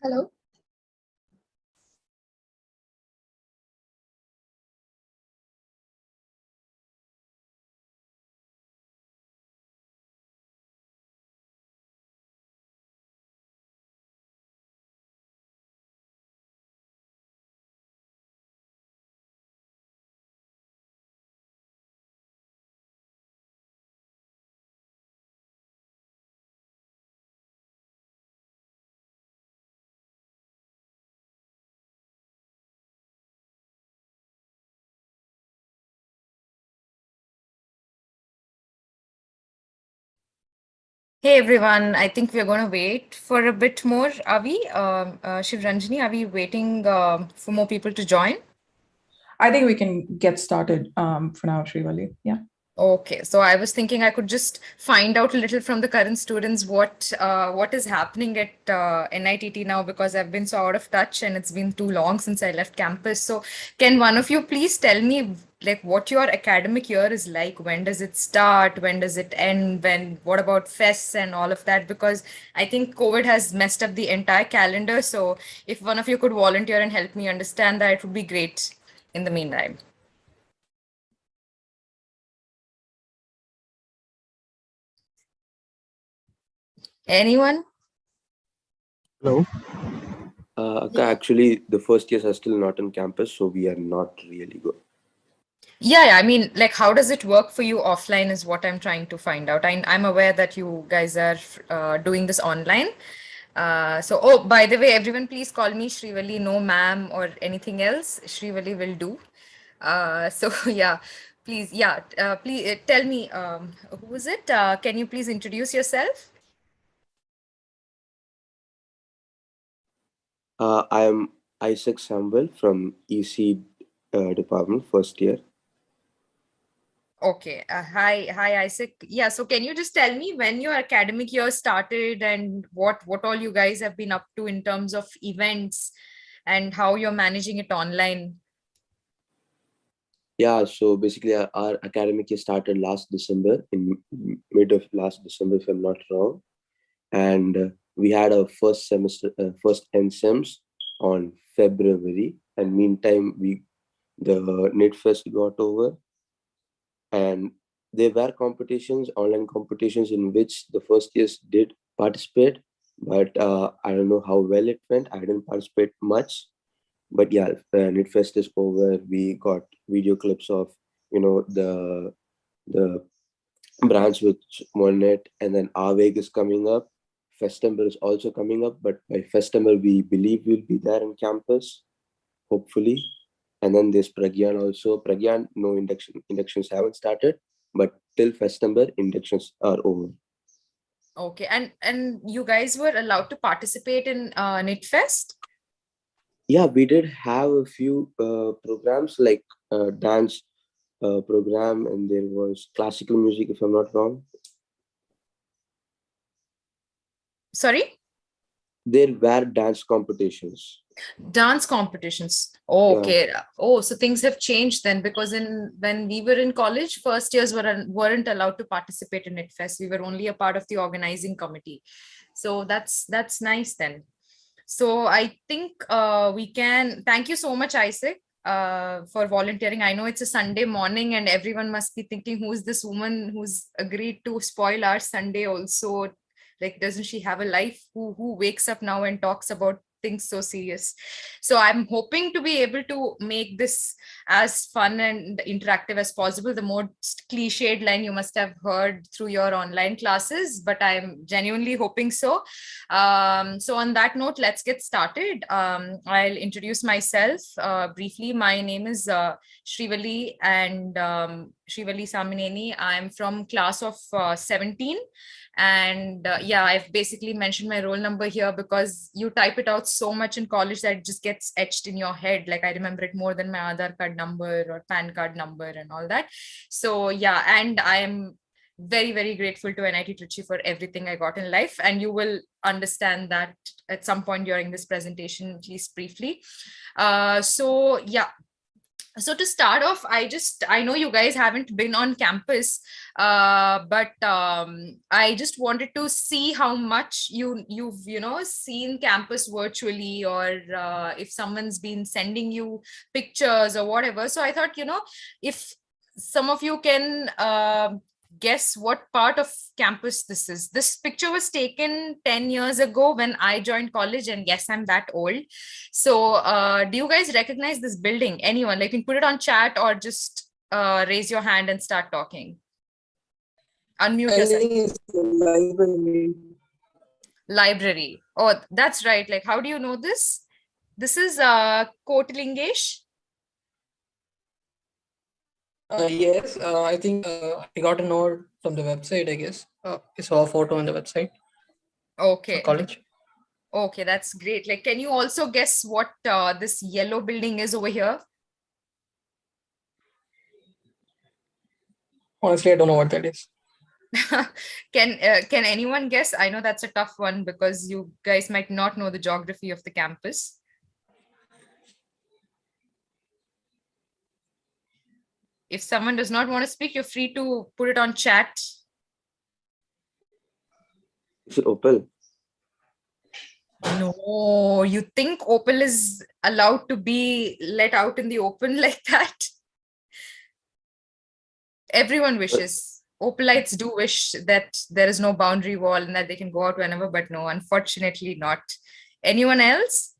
Hello. Hey everyone, I think we're going to wait for a bit more. Are we, Shiv Ranjani, are we waiting for more people to join? I think we can get started for now, Srivalli. Yeah. Okay, so I was thinking I could just find out a little from the current students what is happening at NITT now, because I've been so out of touch and it's been too long since I left campus. So can one of you please tell me like what your academic year is like? When does it start? When does it end? What about fests and all of that? Because I think COVID has messed up the entire calendar. So if one of you could volunteer and help me understand that, it would be great in the meantime. Anyone? Hello. Actually, the first years are still not on campus, so we are not really good. Yeah, I mean, like, how does it work for you offline is what I'm trying to find out. I'm aware that you guys are doing this online. Oh, by the way, everyone, please call me Srivalli, no ma'am or anything else. Srivalli will do. Yeah, please, please tell me, who is it? Can you please introduce yourself? I am Isaac Samuel from EC department, first year. Okay. Hi, Isaac. Yeah. So can you just tell me when your academic year started and what all you guys have been up to in terms of events and how you're managing it online? Yeah, so basically our academic year started last December, in mid of last December, if I'm not wrong. And we had our first semester, first NSEMs on February. And meantime, the NIT Fest got over, and there were competitions, online competitions, in which the first years did participate, but I don't know how well it went. I didn't participate much, but yeah, NIT Fest is over. We got video clips of the branch which won it, and then Aveg is coming up. Festember is also coming up, but by Festember we believe we'll be there in campus, hopefully. And then there's Pragyan also. Pragyan, no inductions haven't started, but till Festember, inductions are over. Okay. And you guys were allowed to participate in NIT Fest? Yeah, we did have a few programs like dance program, and there was classical music, if I'm not wrong. Sorry? There were dance competitions. Dance competitions. Oh, Yeah. okay. Oh, so things have changed then, because when we were in college, first years weren't allowed to participate in NIT Fest. We were only a part of the organizing committee. So that's nice then. So I think we can thank you so much, Isaac, for volunteering. I know it's a Sunday morning and everyone must be thinking, who's this woman who's agreed to spoil our Sunday also? Like, doesn't she have a life? Who wakes up now and talks about things so serious? So I'm hoping to be able to make this as fun and interactive as possible. The most cliched line you must have heard through your online classes, but I'm genuinely hoping so. So on that note, let's get started. I'll introduce myself briefly. My name is Srivalli, and Srivalli Samineni. I'm from class of 17. And yeah, I've basically mentioned my roll number here because you type it out so much in college that it just gets etched in your head. Like I remember it more than my Aadhaar card number or PAN card number and all that. So yeah, and I am very, very grateful to NIT Trichy for everything I got in life. And you will understand that at some point during this presentation, at least briefly. So yeah, so to start off, I know you guys haven't been on campus, but I just wanted to see how much you've seen campus virtually, or if someone's been sending you pictures or whatever. So I thought, if some of you can guess what part of campus this is. This picture was taken 10 years ago when I joined college, and yes, I'm that old. So do you guys recognize this building? Anyone? Like, you can put it on chat or just raise your hand and start talking. Unmute I yourself. think it's the library. Library. Oh, that's right. Like, how do you know this? This is Kotilingesh. Yes, I think I got a note from the website, I guess. I saw a photo on the website for Okay. college. Okay, that's great. Like, can you also guess what this yellow building is over here? Honestly, I don't know what that is. Can anyone guess? I know that's a tough one because you guys might not know the geography of the campus. If someone does not want to speak, you're free to put it on chat. Is it Opal? No, you think Opal is allowed to be let out in the open like that? Everyone wishes. Opalites do wish that there is no boundary wall and that they can go out whenever, but no, unfortunately not. Anyone else?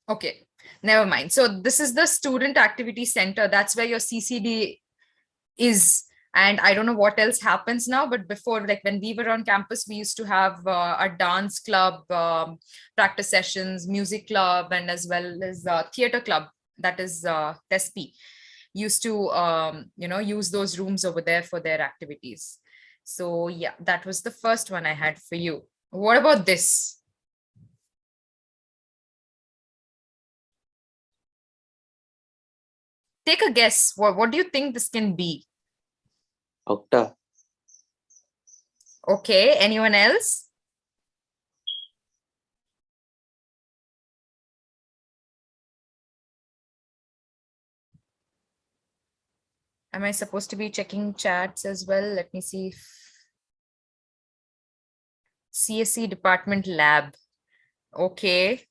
Okay, never mind. So this is the Student Activity Center. That's where your CCD is. And I don't know what else happens now, but before, like when we were on campus, we used to have a dance club, practice sessions, music club, and as well as theater club, that is TESPI, used to use those rooms over there for their activities. So yeah, that was the first one I had for you. What about this? Take a guess. What do you think this can be? Octa. Okay, anyone else? Am I supposed to be checking chats as well? Let me see if CSC department lab. Okay.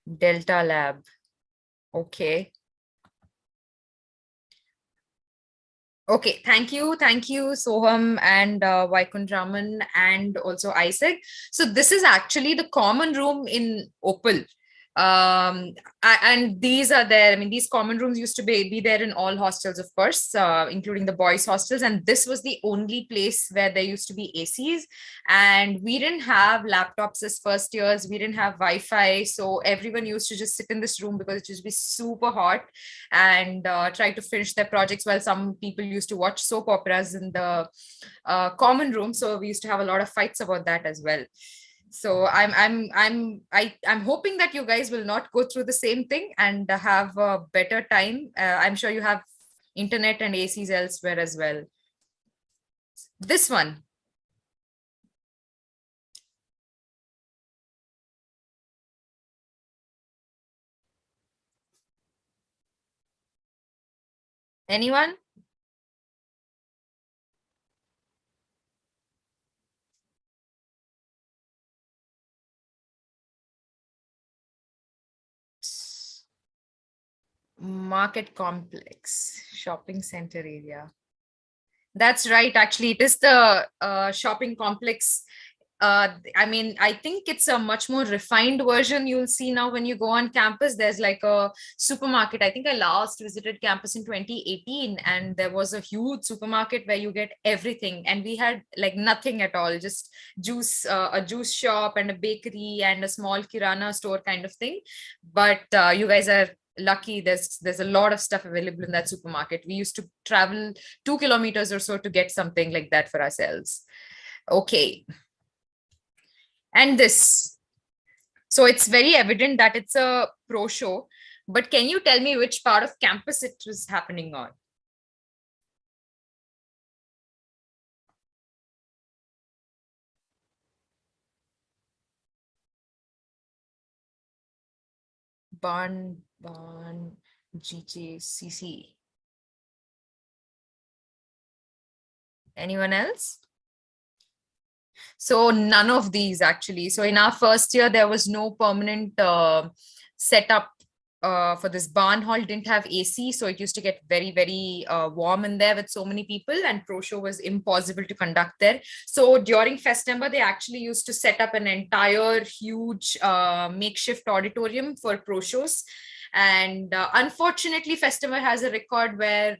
Delta lab. Okay. Okay, thank you, Soham and Vaikuntraman and also Isaac. So this is actually the common room in Opal. And these are there. I mean, these common rooms used to be there in all hostels, of course, including the boys' hostels. And this was the only place where there used to be ACs. And we didn't have laptops as first years. We didn't have Wi-Fi. So everyone used to just sit in this room because it used to be super hot and try to finish their projects while some people used to watch soap operas in the common room. So we used to have a lot of fights about that as well. So I'm hoping that you guys will not go through the same thing and have a better time. I'm sure you have internet and ACs elsewhere as well. This one. Anyone? Market complex, shopping center area. That's right. Actually, it is the shopping complex. I mean, I think it's a much more refined version you'll see now when you go on campus. There's like a supermarket. I think I last visited campus in 2018, and there was a huge supermarket where you get everything. And we had like nothing at all, just juice, a juice shop and a bakery and a small kirana store kind of thing. But you guys are lucky. There's a lot of stuff available in that supermarket. We used to travel 2 kilometers or so to get something like that for ourselves. Okay. And this. So it's very evident that it's a pro show, but can you tell me which part of campus it was happening on? Barn, GJCC. Anyone else? So none of these actually. So in our first year, there was no permanent setup for this barn hall. Didn't have AC, so it used to get very, very warm in there with so many people, and pro show was impossible to conduct there. So during Festember, they actually used to set up an entire huge makeshift auditorium for pro shows. And unfortunately, Festember has a record where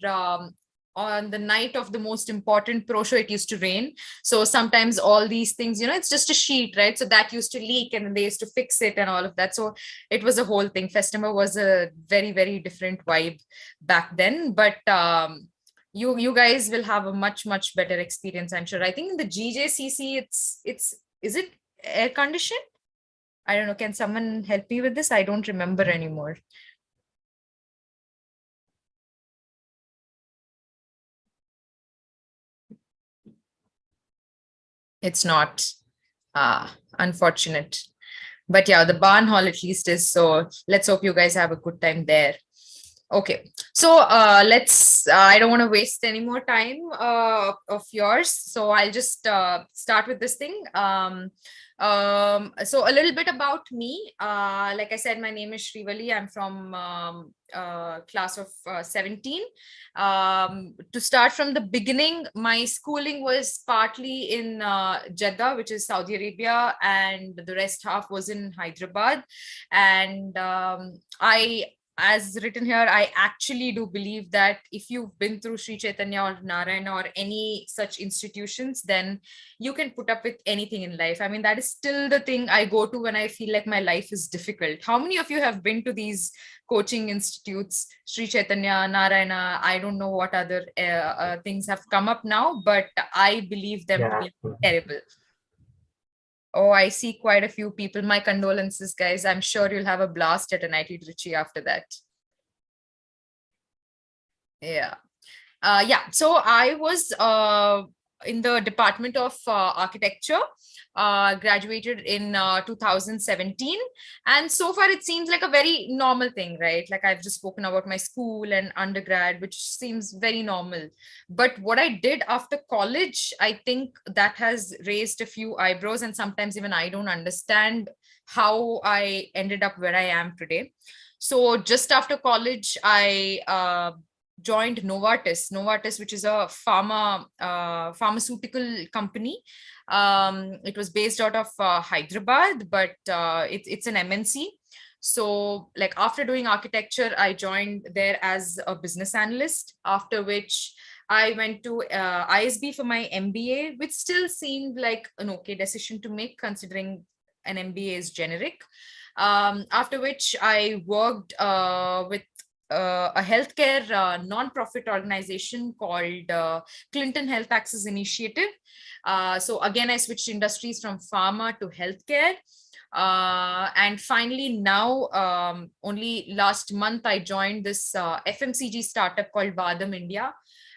on the night of the most important pro show, it used to rain. So sometimes all these things, it's just a sheet, right? So that used to leak and they used to fix it and all of that. So it was a whole thing. Festember was a very, very different vibe back then. But you guys will have a much, much better experience, I'm sure. I think in the GJCC, is it air conditioned? I don't know. Can someone help me with this? I don't remember anymore. It's not unfortunate. But yeah, the barn hall at least is. So let's hope you guys have a good time there. Okay, so I don't want to waste any more time of yours. So I'll just start with this thing. So a little bit about me. Like I said, my name is Srivalli. I'm from class of 17. To start from the beginning, my schooling was partly in Jeddah, which is Saudi Arabia, and the rest half was in Hyderabad. And as written here, I actually do believe that if you've been through Sri Chaitanya or Narayana or any such institutions, then you can put up with anything in life. I mean, that is still the thing I go to when I feel like my life is difficult. How many of you have been to these coaching institutes, Sri Chaitanya, Narayana? I don't know what other things have come up now, but I believe them to be terrible. Oh, I see quite a few people. My condolences, guys. I'm sure you'll have a blast at NIT Trichy after that. Yeah. Yeah. So I was in the Department of Architecture, graduated in 2017. And so far, it seems like a very normal thing, right? Like I've just spoken about my school and undergrad, which seems very normal. But what I did after college, I think that has raised a few eyebrows. And sometimes even I don't understand how I ended up where I am today. So just after college, I joined Novartis, which is a pharmaceutical company. It was based out of Hyderabad, but it's an MNC. So like after doing architecture, I joined there as a business analyst, after which I went to ISB for my MBA, which still seemed like an okay decision to make considering an MBA is generic. After which I worked with a healthcare non-profit organization called Clinton Health Access Initiative. So again, I switched industries from pharma to healthcare. And finally, now, only last month, I joined this FMCG startup called Vadam India.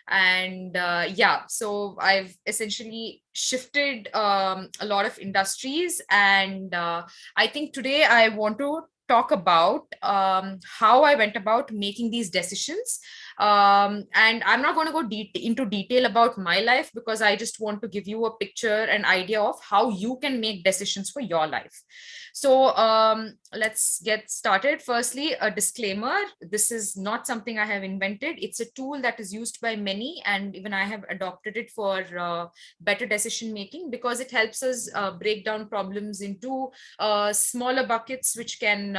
And yeah, so I've essentially shifted a lot of industries. And I think today I want to talk about how I went about making these decisions. And I'm not going to go into detail about my life, because I just want to give you a picture and idea of how you can make decisions for your life. So let's get started. Firstly, a disclaimer. This is not something I have invented. It's a tool that is used by many, and even I have adopted it for better decision making, because it helps us break down problems into smaller buckets, which can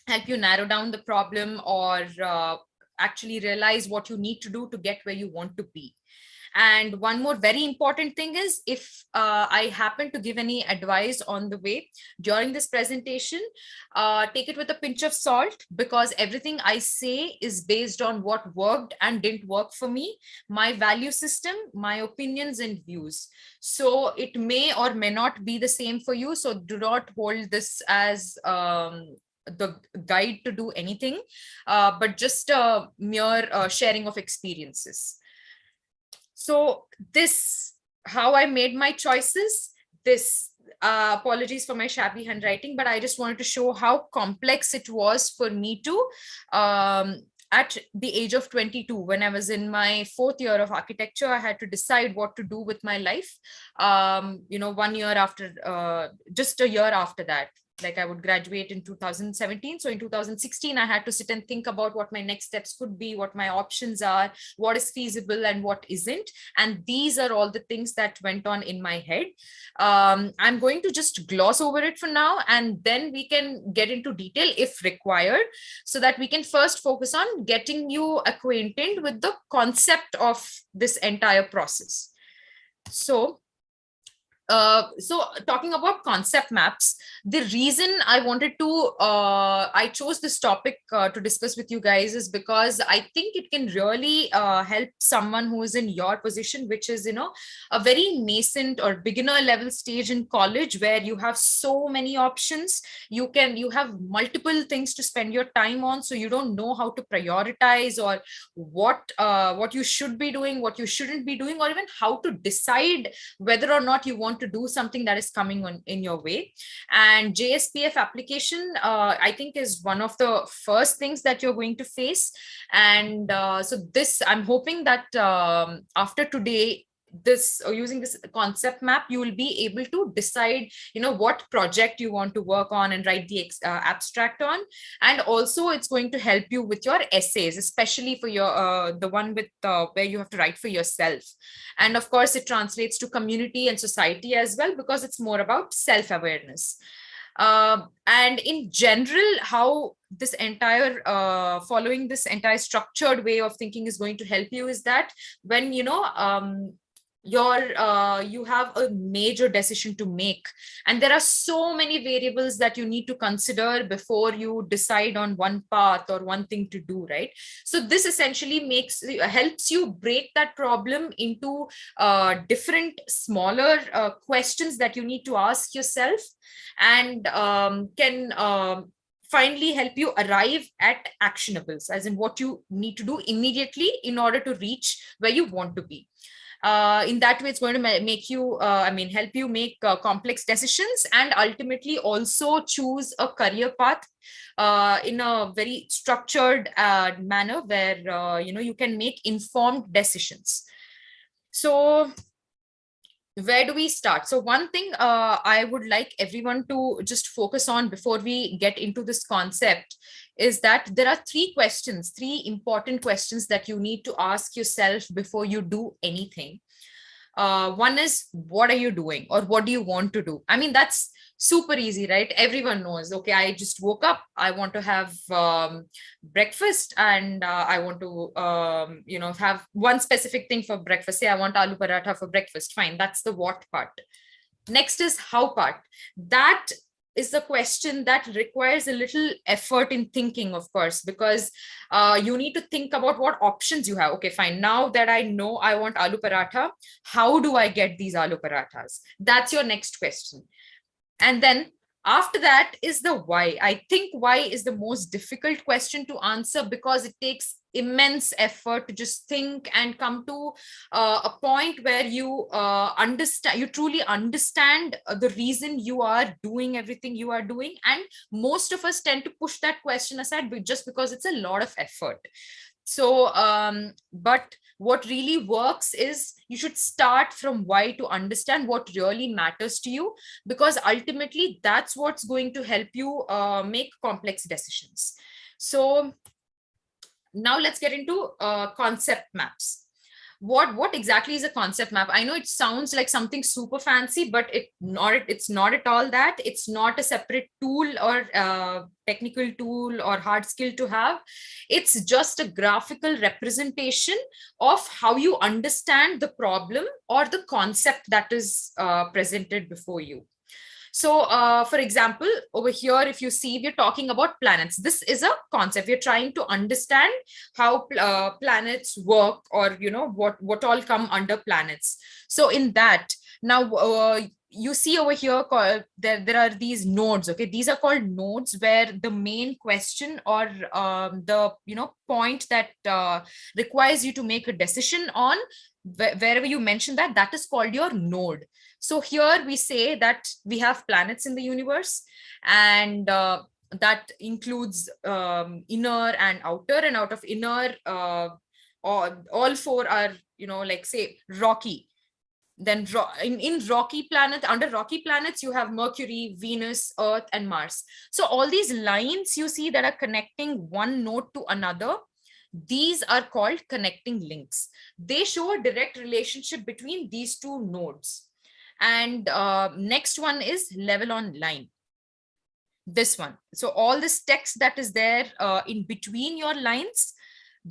help you narrow down the problem, or actually realize what you need to do to get where you want to be. And one more very important thing is, if I happen to give any advice on the way during this presentation, take it with a pinch of salt, because everything I say is based on what worked and didn't work for me, my value system, my opinions and views. So it may or may not be the same for you. So do not hold this as the guide to do anything, but just a mere sharing of experiences. So this, how I made my choices, this, apologies for my shabby handwriting, but I just wanted to show how complex it was for me to, at the age of 22, when I was in my 4th year of architecture, I had to decide what to do with my life. 1 year after, just a year after that, like I would graduate in 2017. So in 2016, I had to sit and think about what my next steps could be, what my options are, what is feasible and what isn't. And these are all the things that went on in my head. I'm going to just gloss over it for now, and then we can get into detail if required, so that we can first focus on getting you acquainted with the concept of this entire process. So talking about concept maps, the reason I wanted to, I chose this topic to discuss with you guys is because I think it can really help someone who is in your position, which is, a very nascent or beginner level stage in college, where you have so many options. You have multiple things to spend your time on. So you don't know how to prioritize, or what you should be doing, what you shouldn't be doing, or even how to decide whether or not you want to do something that is coming on in your way. And JSPF application, I think, is one of the first things that you're going to face. And so this, I'm hoping that after today, using this concept map, you will be able to decide what project you want to work on and write the abstract on. And also it's going to help you with your essays, especially for your the one with where you have to write for yourself. And of course it translates to community and society as well, because it's more about self-awareness. And in general, how this entire following this entire structured way of thinking is going to help you is that when you have a major decision to make, and there are so many variables that you need to consider before you decide on one path or one thing to do, right? So this essentially helps you break that problem into different smaller questions that you need to ask yourself, and can finally help you arrive at actionables, as in what you need to do immediately in order to reach where you want to be. In that way, it's going to make you, help you make complex decisions, and ultimately also choose a career path in a very structured manner where, you can make informed decisions. So where do we start? So one thing I would like everyone to just focus on before we get into this concept is that there are three important questions that you need to ask yourself before you do anything. One is, what are you doing, or what do you want to do? I mean, that's super easy, right? Everyone knows, okay, I just woke up, I want to have breakfast, and I want to have one specific thing for breakfast. Say I want aloo paratha for breakfast. Fine, that's the what part. Next is how part. That is the question that requires a little effort in thinking, of course, because you need to think about what options you have. Okay, fine. Now that I know I want aloo paratha, how do I get these aloo parathas? That's your next question. And then after that is the why. I think why is the most difficult question to answer, because it takes immense effort to just think and come to a point where you truly understand the reason you are doing everything you are doing. And most of us tend to push that question aside just because it's a lot of effort. So, but what really works is you should start from why to understand what really matters to you, because ultimately that's what's going to help you make complex decisions. So now let's get into concept maps. What exactly is a concept map? I know it sounds like something super fancy, but it's not at all that. It's not a separate tool or technical tool or hard skill to have. It's just a graphical representation of how you understand the problem or the concept that is presented before you. So, for example, over here, if you see, we're talking about planets. This is a concept. We're trying to understand how planets work, or, what all come under planets. So in that, now you see over here, there are these nodes. Okay, these are called nodes, where the main question or the point that requires you to make a decision on, wherever you mention that is called your node. So here we say that we have planets in the universe, and that includes inner and outer, and out of inner, all four are, like say rocky. Then in rocky planet, under rocky planets, you have Mercury, Venus, Earth, and Mars. So all these lines you see that are connecting one node to another, these are called connecting links. They show a direct relationship between these two nodes. And next one is level on line. This one. So all this text that is there in between your lines,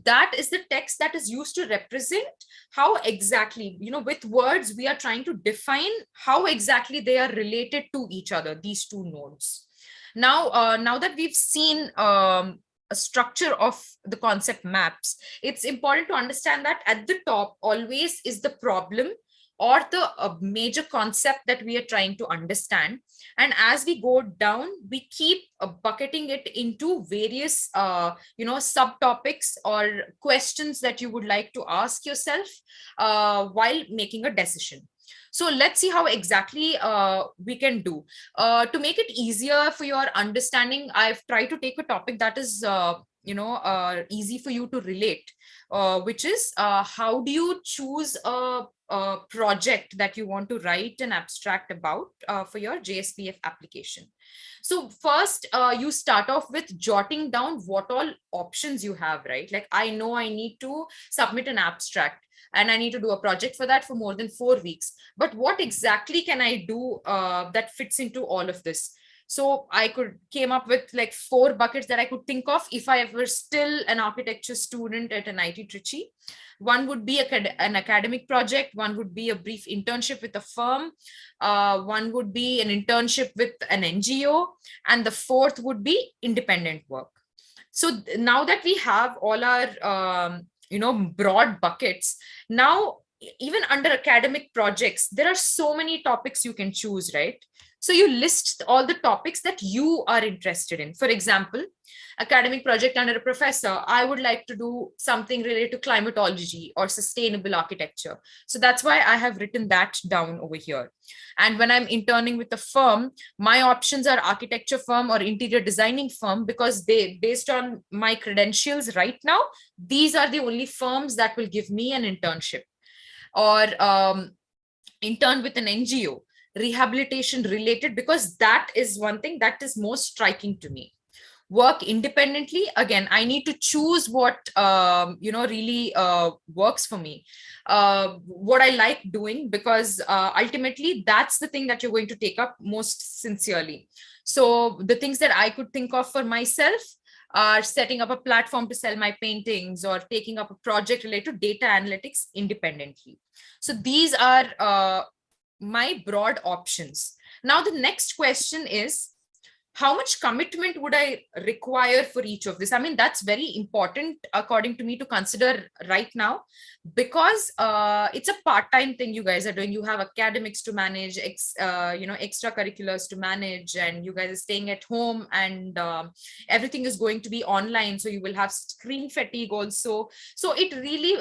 that is the text that is used to represent how exactly, with words, we are trying to define how exactly they are related to each other, these two nodes. Now, now that we've seen a structure of the concept maps, it's important to understand that at the top always is the problem or the major concept that we are trying to understand. And as we go down, we keep bucketing it into various, subtopics or questions that you would like to ask yourself while making a decision. So let's see how exactly we can do. To make it easier for your understanding, I've tried to take a topic that is, easy for you to relate, which is how do you choose a project that you want to write an abstract about for your JSPF application. So first, you start off with jotting down what all options you have, right? Like, I know I need to submit an abstract and I need to do a project for that for more than 4 weeks. But what exactly can I do that fits into all of this? So I came up with like 4 buckets that I could think of if I were still an architecture student at an IT Trichy. One would be an academic project. One would be a brief internship with a firm. One would be an internship with an NGO. And the fourth would be independent work. So now that we have all our, broad buckets, now even under academic projects, there are so many topics you can choose, right? So you list all the topics that you are interested in. For example, academic project under a professor, I would like to do something related to climatology or sustainable architecture. So that's why I have written that down over here. And when I'm interning with a firm, my options are architecture firm or interior designing firm, because they, based on my credentials right now, these are the only firms that will give me an internship. Or intern with an NGO, rehabilitation related, because that is one thing that is most striking to me. Work independently, again, I need to choose what really works for me, what I like doing, because ultimately that's the thing that you're going to take up most sincerely. So the things that I could think of for myself are setting up a platform to sell my paintings, or taking up a project related to data analytics independently. So these are my broad options. Now, the next question is, how much commitment would I require for each of this? I mean, that's very important, according to me, to consider right now, because it's a part-time thing you guys are doing. You have academics to manage, extracurriculars to manage, and you guys are staying at home, and everything is going to be online. So you will have screen fatigue also. So it's really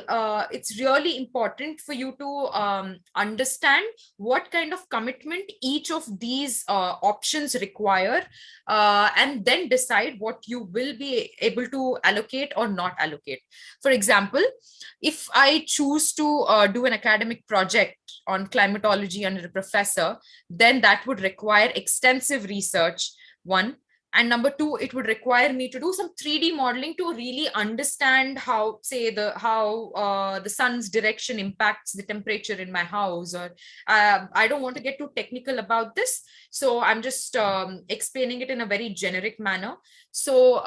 important for you to understand what kind of commitment each of these options require, and then decide what you will be able to allocate or not allocate. For example, if I choose to do an academic project on climatology under a professor, then that would require extensive research, one. And number two, it would require me to do some 3D modeling to really understand how, say, the sun's direction impacts the temperature in my house. Or I don't want to get too technical about this, so I'm just explaining it in a very generic manner. So,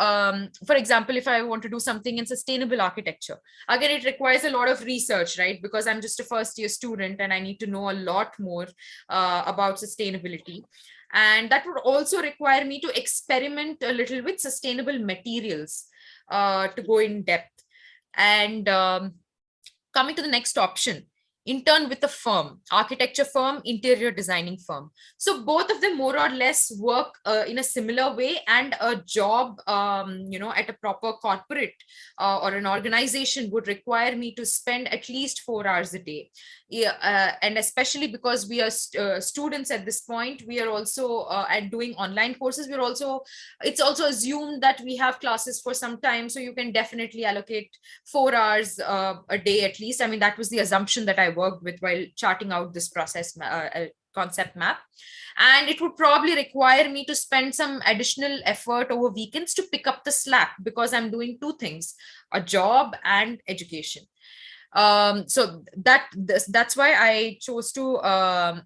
for example, if I want to do something in sustainable architecture, again, it requires a lot of research, right? Because I'm just a first-year student and I need to know a lot more about sustainability. And that would also require me to experiment a little with sustainable materials to go in depth. And coming to the next option, intern with a firm, architecture firm, interior designing firm. So both of them more or less work in a similar way, and a job, at a proper corporate or an organization would require me to spend at least 4 hours a day. And especially because we are students at this point, we are also at doing online courses. It's also assumed that we have classes for some time, so you can definitely allocate 4 hours a day at least. I mean, that was the assumption that I worked with while charting out this process concept map. And it would probably require me to spend some additional effort over weekends to pick up the slack, because I'm doing two things, a job and education. So that's why I chose to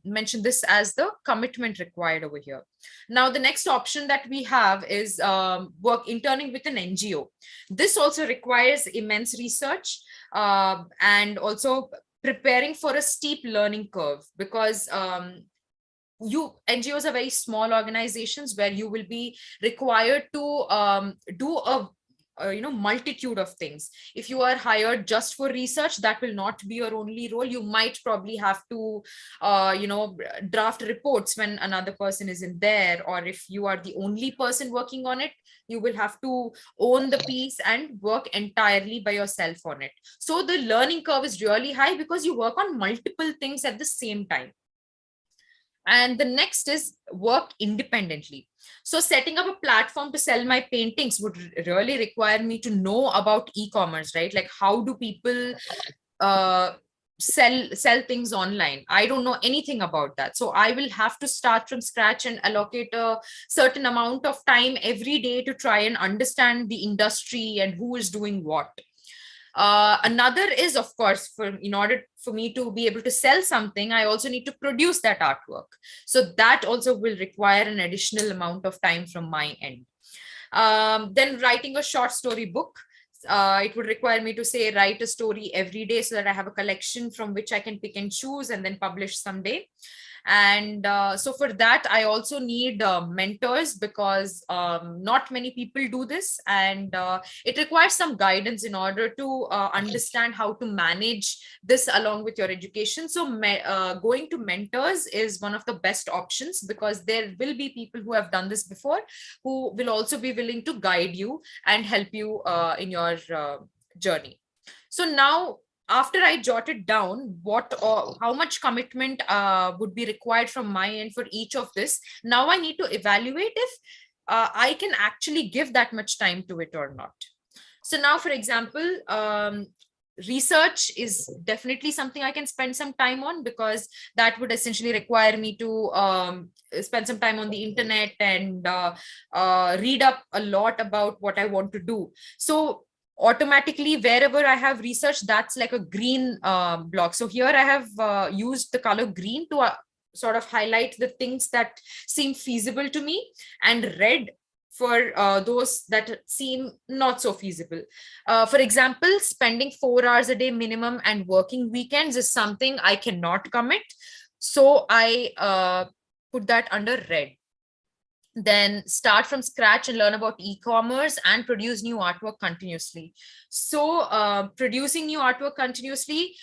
mention this as the commitment required over here. Now, the next option that we have is interning with an NGO. This also requires immense research and also preparing for a steep learning curve, because NGOs are very small organizations where you will be required to do a multitude of things. If you are hired just for research, that will not be your only role. You might probably have to draft reports when another person isn't there, or if you are the only person working on it, you will have to own the piece and work entirely by yourself on it. So the learning curve is really high because you work on multiple things at the same time. And the next is work independently. So setting up a platform to sell my paintings would really require me to know about e-commerce, right? Like, how do people sell things online? I don't know anything about that. So I will have to start from scratch and allocate a certain amount of time every day to try and understand the industry and who is doing what. Another is, of course, in order for me to be able to sell something, I also need to produce that artwork. So that also will require an additional amount of time from my end. Then writing a short story book. It would require me to write a story every day so that I have a collection from which I can pick and choose and then publish someday. And so for that, I also need mentors, because not many people do this, and it requires some guidance in order to understand how to manage this along with your education. So going to mentors is one of the best options, because there will be people who have done this before, who will also be willing to guide you and help you in your journey. So now, after I jotted down what or how much commitment would be required from my end for each of this, now I need to evaluate if I can actually give that much time to it or not. So now, for example, research is definitely something I can spend some time on, because that would essentially require me to spend some time on the internet and read up a lot about what I want to do. So automatically, wherever I have research, that's like a green block. So here I have used the color green to sort of highlight the things that seem feasible to me, and red for those that seem not so feasible. For example, spending 4 hours a day minimum and working weekends is something I cannot commit. So I put that under red. Then start from scratch and learn about e-commerce and produce new artwork continuously. So producing new artwork continuously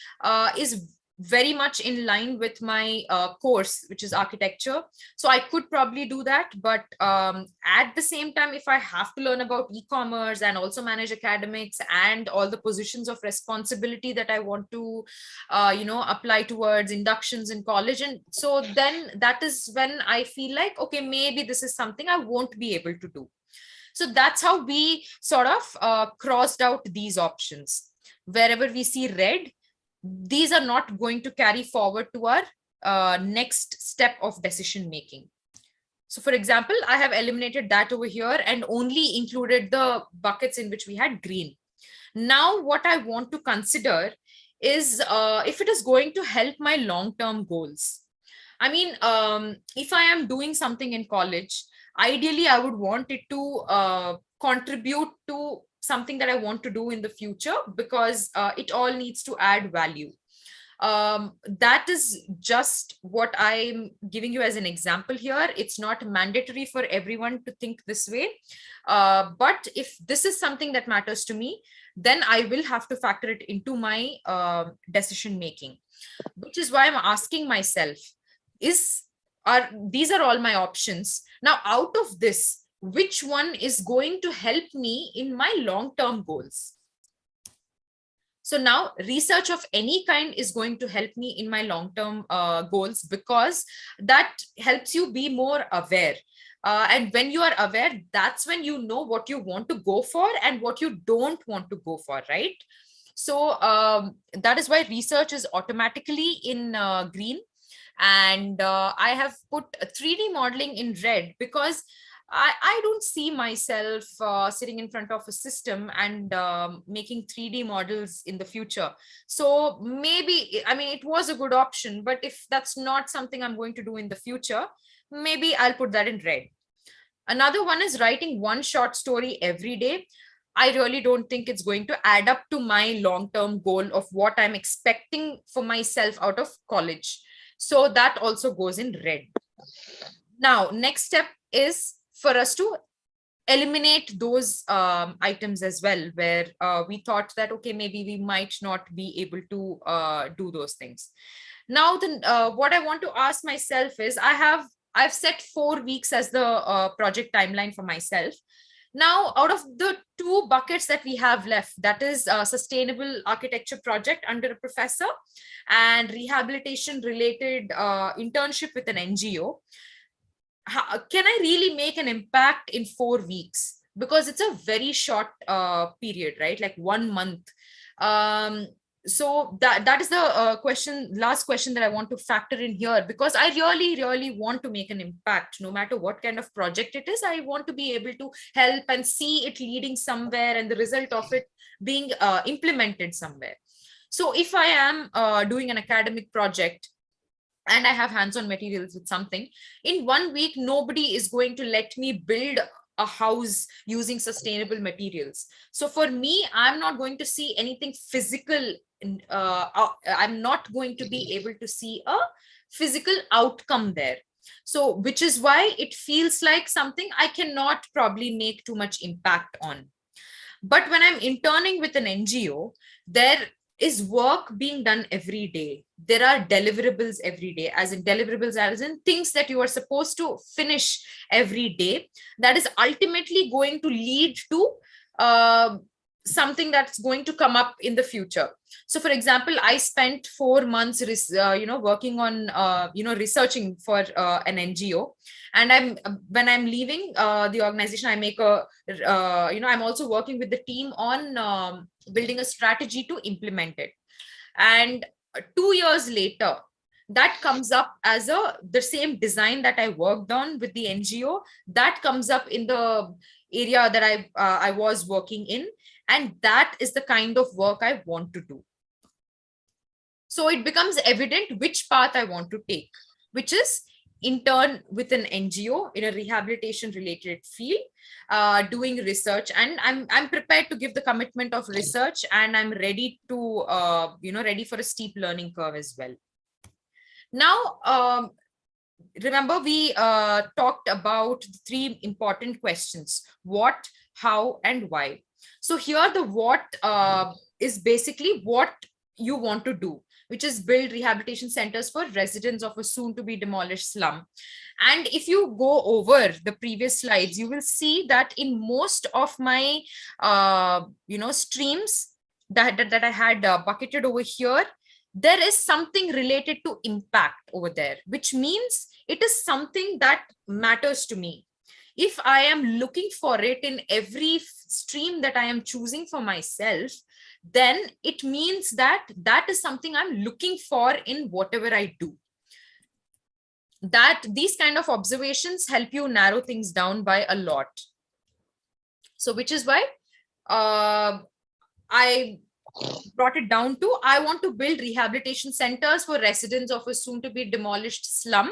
is very much in line with my course, which is architecture. So I could probably do that, but at the same time, if I have to learn about e-commerce and also manage academics and all the positions of responsibility that I want to apply towards inductions in college, and so then that is when I feel like, okay, maybe this is something I won't be able to do. So that's how we sort of crossed out these options. Wherever we see red, these are not going to carry forward to our next step of decision making. So for example, I have eliminated that over here and only included the buckets in which we had green. Now what I want to consider is if it is going to help my long-term goals. I mean, if I am doing something in college, ideally I would want it to contribute to something that I want to do in the future, because it all needs to add value. That is just what I'm giving you as an example here. It's not mandatory for everyone to think this way. But if this is something that matters to me, then I will have to factor it into my decision making, which is why I'm asking myself, these are all my options. Now, out of this, which one is going to help me in my long-term goals? So now research of any kind is going to help me in my long-term goals, because that helps you be more aware. And when you are aware, that's when you know what you want to go for and what you don't want to go for, right? So that is why research is automatically in green. And I have put 3D modeling in red, because I don't see myself sitting in front of a system and making 3D models in the future. So maybe, I mean, it was a good option, but if that's not something I'm going to do in the future, maybe I'll put that in red. Another one is writing one short story every day. I really don't think it's going to add up to my long-term goal of what I'm expecting for myself out of college. So that also goes in red. Now, next step is for us to eliminate those items as well, where we thought that, okay, maybe we might not be able to do those things. Now, what I want to ask myself is, I've set 4 weeks as the project timeline for myself. Now, out of the 2 buckets that we have left, that is a sustainable architecture project under a professor and rehabilitation related internship with an NGO, can I really make an impact in 4 weeks? Because it's a very short period, right? Like 1 month. So that is the last question that I want to factor in here, because I really want to make an impact. No matter what kind of project it is, I want to be able to help and see it leading somewhere and the result of it being implemented somewhere. So if I am doing an academic project and I have hands-on materials with something, in 1 week, nobody is going to let me build a house using sustainable materials. So for me, I'm not going to see anything physical. I'm not going to be able to see a physical outcome there. So which is why it feels like something I cannot probably make too much impact on. But when I'm interning with an NGO, there is work being done every day. There are deliverables every day, as in things that you are supposed to finish every day, that is ultimately going to lead to something that's going to come up in the future. So for example, I spent 4 months working on researching for an NGO, and when I'm leaving the organization, I make a I'm also working with the team on building a strategy to implement it. And 2 years later, that comes up as the same design that I worked on with the NGO, that comes up in the area that I was working in, and that is the kind of work I want to do. So it becomes evident which path I want to take, which is intern with an NGO in a rehabilitation related field, doing research, and I'm prepared to give the commitment of research, and I'm ready to ready for a steep learning curve as well. Now, remember we talked about 3 important questions: what, how, and why. So here the what is basically what you want to do, which is build rehabilitation centers for residents of a soon to be demolished slum. And if you go over the previous slides, you will see that in most of my streams that I had bucketed over here, there is something related to impact over there, which means it is something that matters to me. If I am looking for it in every stream that I am choosing for myself, then it means that that is something I'm looking for in whatever I do. That these kind of observations help you narrow things down by a lot. So which is why I brought it down to, I want to build rehabilitation centers for residents of a soon to be demolished slum,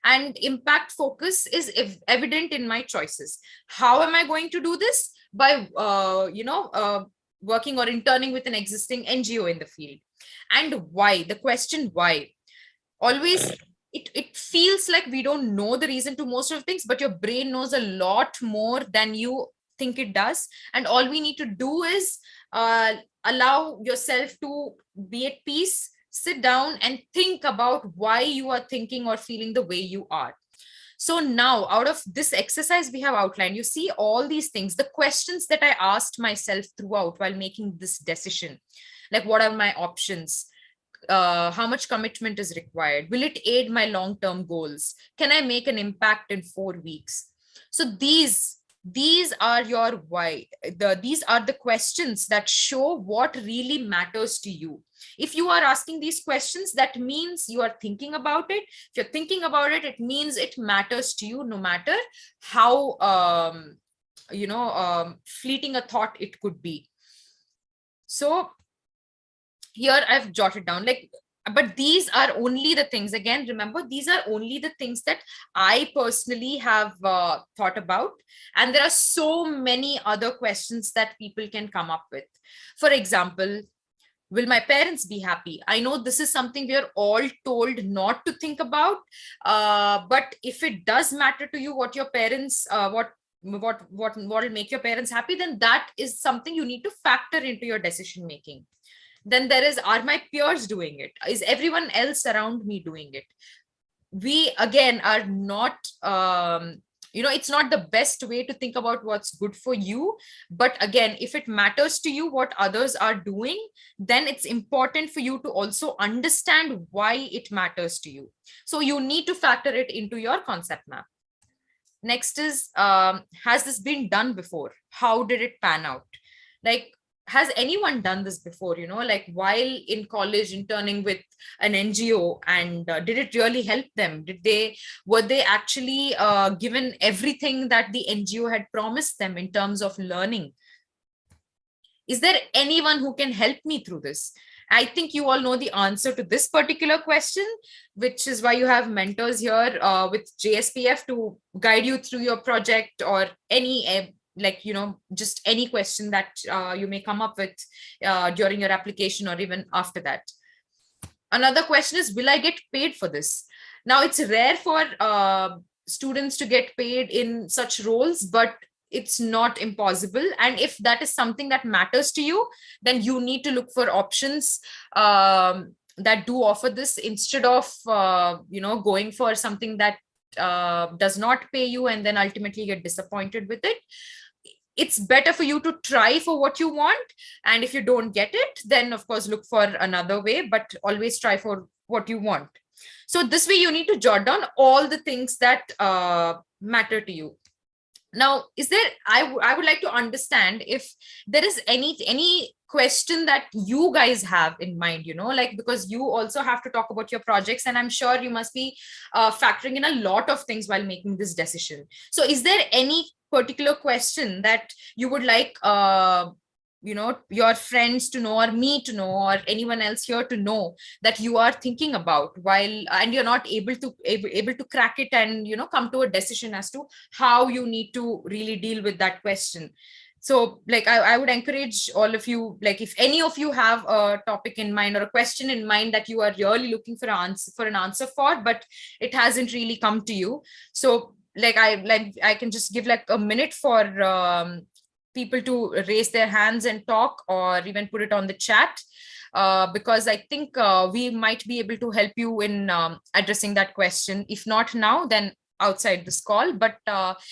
and impact focus is evident in my choices. How am I going to do this? By working or interning with an existing NGO in the field. And why? The question why. Always it feels like we don't know the reason to most of things, but your brain knows a lot more than you think it does. And all we need to do is allow yourself to be at peace, sit down and think about why you are thinking or feeling the way you are. So now, out of this exercise we have outlined, you see all these things, the questions that I asked myself throughout while making this decision, like what are my options? How much commitment is required? Will it aid my long-term goals? Can I make an impact in 4 weeks? So these are your why. These are the questions that show what really matters to you. If you are asking these questions, that means you are thinking about it. If you're thinking about it, it means it matters to you, no matter how fleeting a thought it could be. So here I've jotted down, but these are only the things, again, remember, these are only the things that I personally have thought about. And there are so many other questions that people can come up with. For example, will my parents be happy? I know this is something we are all told not to think about. But if it does matter to you what your parents, what will make your parents happy, then that is something you need to factor into your decision making. Then there is, are my peers doing it? Is everyone else around me doing it? We again are not, it's not the best way to think about what's good for you. But again, if it matters to you what others are doing, then it's important for you to also understand why it matters to you. So you need to factor it into your concept map. Next is, has this been done before? How did it pan out? Like, has anyone done this before, like while in college interning with an NGO, and did it really help them? Were they actually given everything that the NGO had promised them in terms of learning? Is there anyone who can help me through this? I think you all know the answer to this particular question, which is why you have mentors here with JSPF to guide you through your project, or any just any question that you may come up with during your application or even after that. Another question is, will I get paid for this? Now, it's rare for students to get paid in such roles, but it's not impossible. And if that is something that matters to you, then you need to look for options that do offer this, instead of going for something that does not pay you and then ultimately get disappointed with it. It's better for you to try for what you want, and if you don't get it, then of course look for another way, but always try for what you want. So this way you need to jot down all the things that matter to you. Now, is there, I would like to understand if there is any question that you guys have in mind, like, because you also have to talk about your projects, and I'm sure you must be factoring in a lot of things while making this decision. So is there any particular question that you would like your friends to know, or me to know, or anyone else here to know, that you are thinking about while, and you're not able to crack it and come to a decision as to how you need to really deal with that question? So like I would encourage all of you, like, if any of you have a topic in mind or a question in mind that you are really looking for an answer for, but it hasn't really come to you, so I can just give like a minute for people to raise their hands and talk, or even put it on the chat, because I think we might be able to help you in addressing that question. If not now, then outside this call. But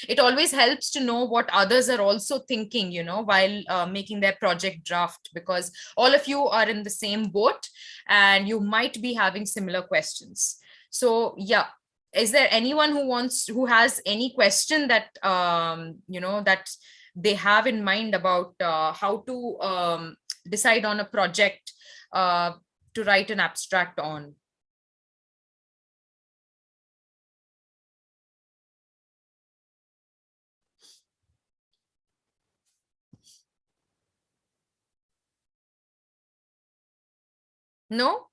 it always helps to know what others are also thinking, while making their project draft, because all of you are in the same boat and you might be having similar questions. So yeah, is there anyone who has any question that that they have in mind about how to decide on a project to write an abstract on? No?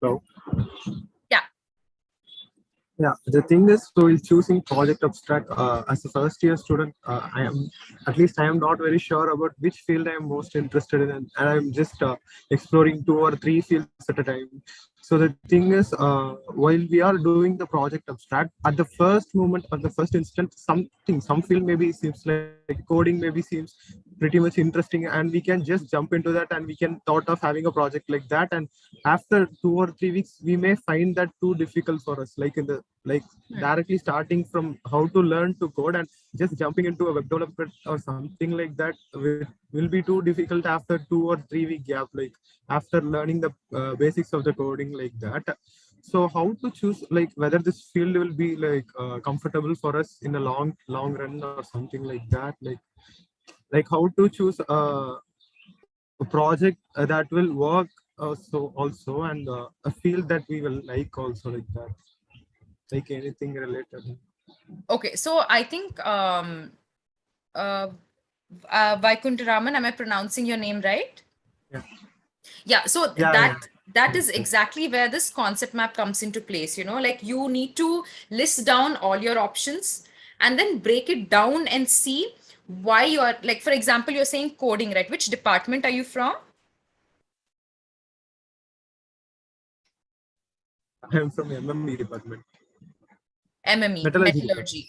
So, Yeah. yeah, the thing is, so in choosing project abstract as a first year student, I am not very sure about which field I am most interested in, and I'm just exploring 2 or 3 fields at a time. So the thing is, while we are doing the project abstract, at the first moment, at the first instant, some field maybe seems like coding maybe seems pretty much interesting, and we can just jump into that, and we can thought of having a project like that. And after 2 or 3 weeks, we may find that too difficult for us, like directly starting from how to learn to code and just jumping into a web development or something like that will be too difficult after 2 or 3 week gap, like after learning the basics of the coding like that. So how to choose, like, whether this field will be like comfortable for us in a long run or something like that, like how to choose a project that will work also, and a field that we will like also, like that, like anything related. Okay, so I think Vaikuntaraman, am I pronouncing your name right? Yeah. Yeah, so Yeah. that is exactly where this concept map comes into place. Like, you need to list down all your options and then break it down and see why you are, like, for example, you're saying coding, right? Which department are you from? I'm from MME department. MME,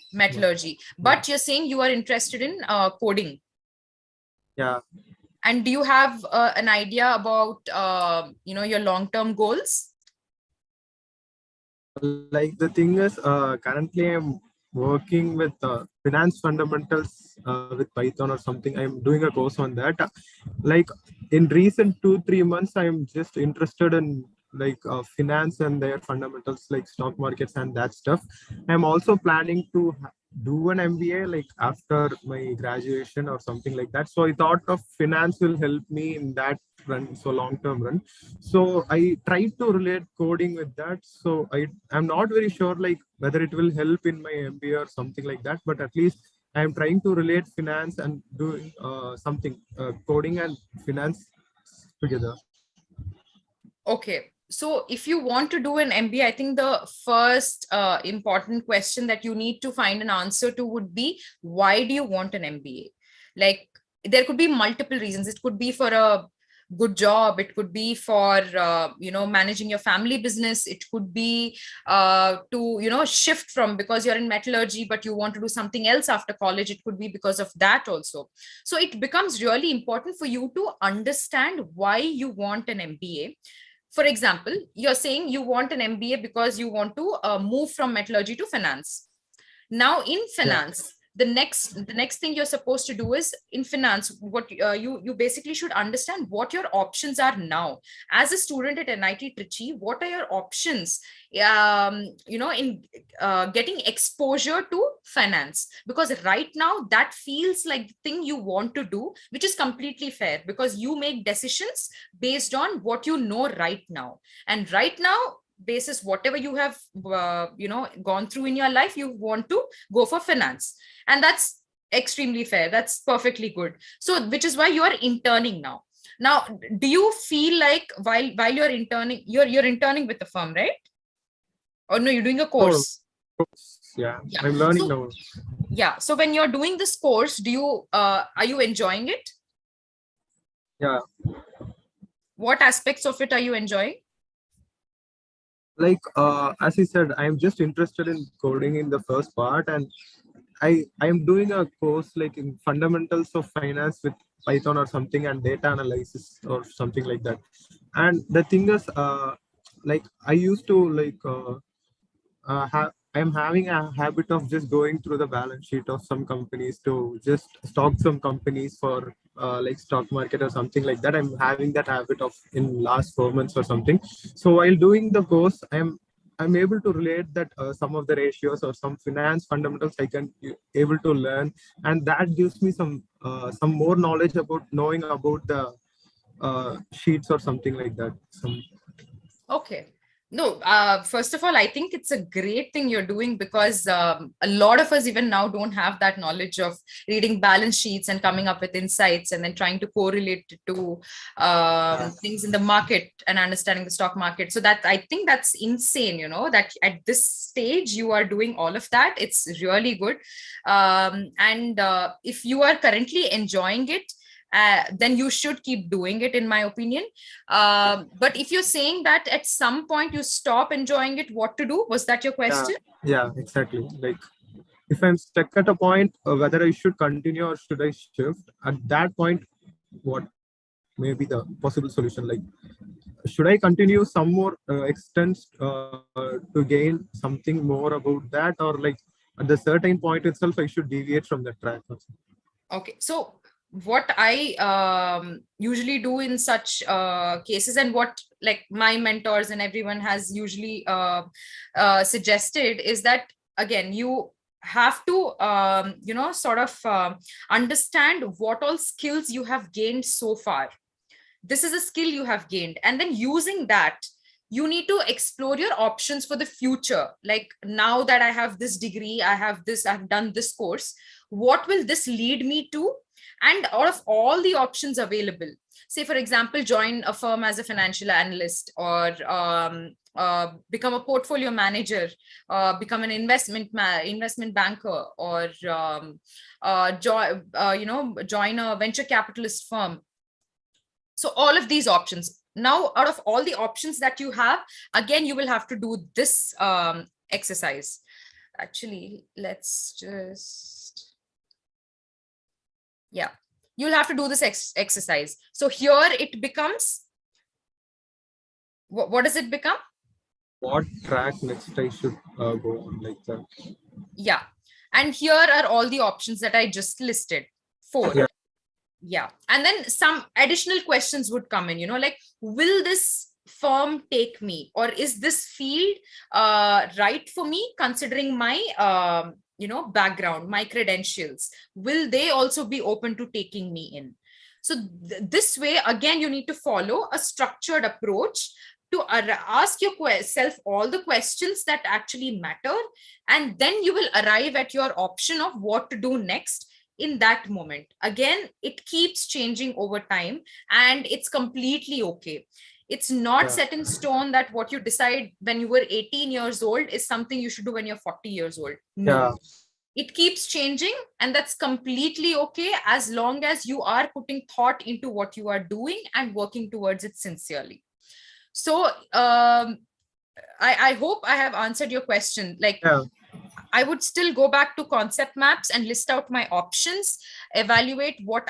metallurgy. But you're saying you are interested in coding. Yeah. And do you have an idea about your long-term goals? Like, the thing is, currently I'm working with finance fundamentals with Python or something. I'm doing a course on that. Like, in recent 2-3 months, I'm just interested in like finance and their fundamentals, like stock markets and that stuff. I'm also planning to do an MBA like after my graduation or something like that. So I thought of finance will help me in that run, so long term run. So I tried to relate coding with that. So I'm not very sure like whether it will help in my MBA or something like that, but at least I'm trying to relate finance and doing something coding and finance together. Okay, so if you want to do an MBA, I think the first important question that you need to find an answer to would be, why do you want an MBA? Like, there could be multiple reasons. It could be for a good job, it could be for managing your family business, it could be to shift from, because you're in metallurgy but you want to do something else after college, it could be because of that also. So it becomes really important for you to understand why you want an MBA. For example, you're saying you want an MBA because you want to move from metallurgy to finance. Now in finance, the next thing you're supposed to do is, in finance, what you basically should understand what your options are now as a student at NIT Trichy. What are your options in getting exposure to finance? Because right now that feels like the thing you want to do, which is completely fair, because you make decisions based on what you know right now. And right now, basis whatever you have gone through in your life, you want to go for finance, and that's extremely fair. That's perfectly good. So which is why you are interning now. Do you feel like while you're interning, you're interning with the firm, right? Or no, you're doing a course? Yeah. I'm learning now. Yeah, so when you're doing this course, do you are you enjoying it? Yeah. What aspects of it are you enjoying? Like as I said, I'm just interested in coding in the first part, and I'm doing a course like in fundamentals of finance with Python or something, and data analysis or something like that. And the thing is, like I used to I'm having a habit of just going through the balance sheet of some companies to just stock some companies for like stock market or something like that. I'm having that habit of in last 4 months or something. So while doing the course, I'm able to relate that some of the ratios or some finance fundamentals I can able to learn, and that gives me some more knowledge about knowing about the sheets or something like that. Okay. No, first of all, I think it's a great thing you're doing, because a lot of us even now don't have that knowledge of reading balance sheets and coming up with insights and then trying to correlate it to things in the market and understanding the stock market. So that, I think that's insane, that at this stage you are doing all of that. It's really good. And if you are currently enjoying it, then you should keep doing it, in my opinion. But if you're saying that at some point you stop enjoying it, what to do? Was that your question? Yeah, exactly. Like if I'm stuck at a point, whether I should continue or should I shift, at that point, what may be the possible solution? Like, should I continue some more extents to gain something more about that, or like at the certain point itself, I should deviate from the track? Okay, so what I usually do in such cases, and what like my mentors and everyone has usually suggested, is that again you have to sort of understand what all skills you have gained so far. This is a skill you have gained, and then using that, you need to explore your options for the future. Like, now that I have this degree, I've done this course, what will this lead me to? And out of all the options available, say for example, join a firm as a financial analyst, or become a portfolio manager, become an investment banker, or join a venture capitalist firm. So all of these options. Now, out of all the options that you have, again, you will have to do this exercise. Actually, let's just, yeah, you'll have to do this exercise. So here it becomes, what does it become? What track next I should go on, like that? Yeah. And here are all the options that I just listed. 4. Yeah. And then some additional questions would come in, like, will this firm take me, or is this field right for me, considering my background, my credentials? Will they also be open to taking me in? So this way, again, you need to follow a structured approach to ask yourself all the questions that actually matter, and then you will arrive at your option of what to do next in that moment. Again, it keeps changing over time, and it's completely okay. It's not set in stone that what you decide when you were 18 years old is something you should do when you're 40 years old. No. It keeps changing, and that's completely okay as long as you are putting thought into what you are doing and working towards it sincerely. So I hope I have answered your question. Like, Yeah. I would still go back to concept maps and list out my options, evaluate what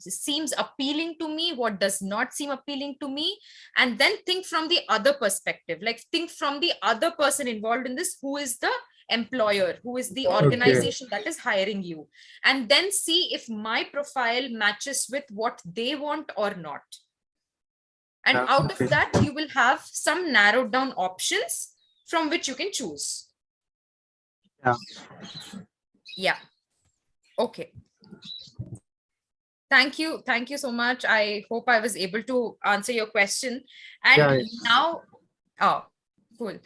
seems appealing to me, what does not seem appealing to me, and then think from the other perspective. Like, think from the other person involved in this, who is the employer, who is the organization that is hiring you, and then see if my profile matches with what they want or not. And out of that, you will have some narrowed down options from which you can choose. Yeah. Yeah. Okay. Thank you. Thank you so much. I hope I was able to answer your question. And now, oh, cool.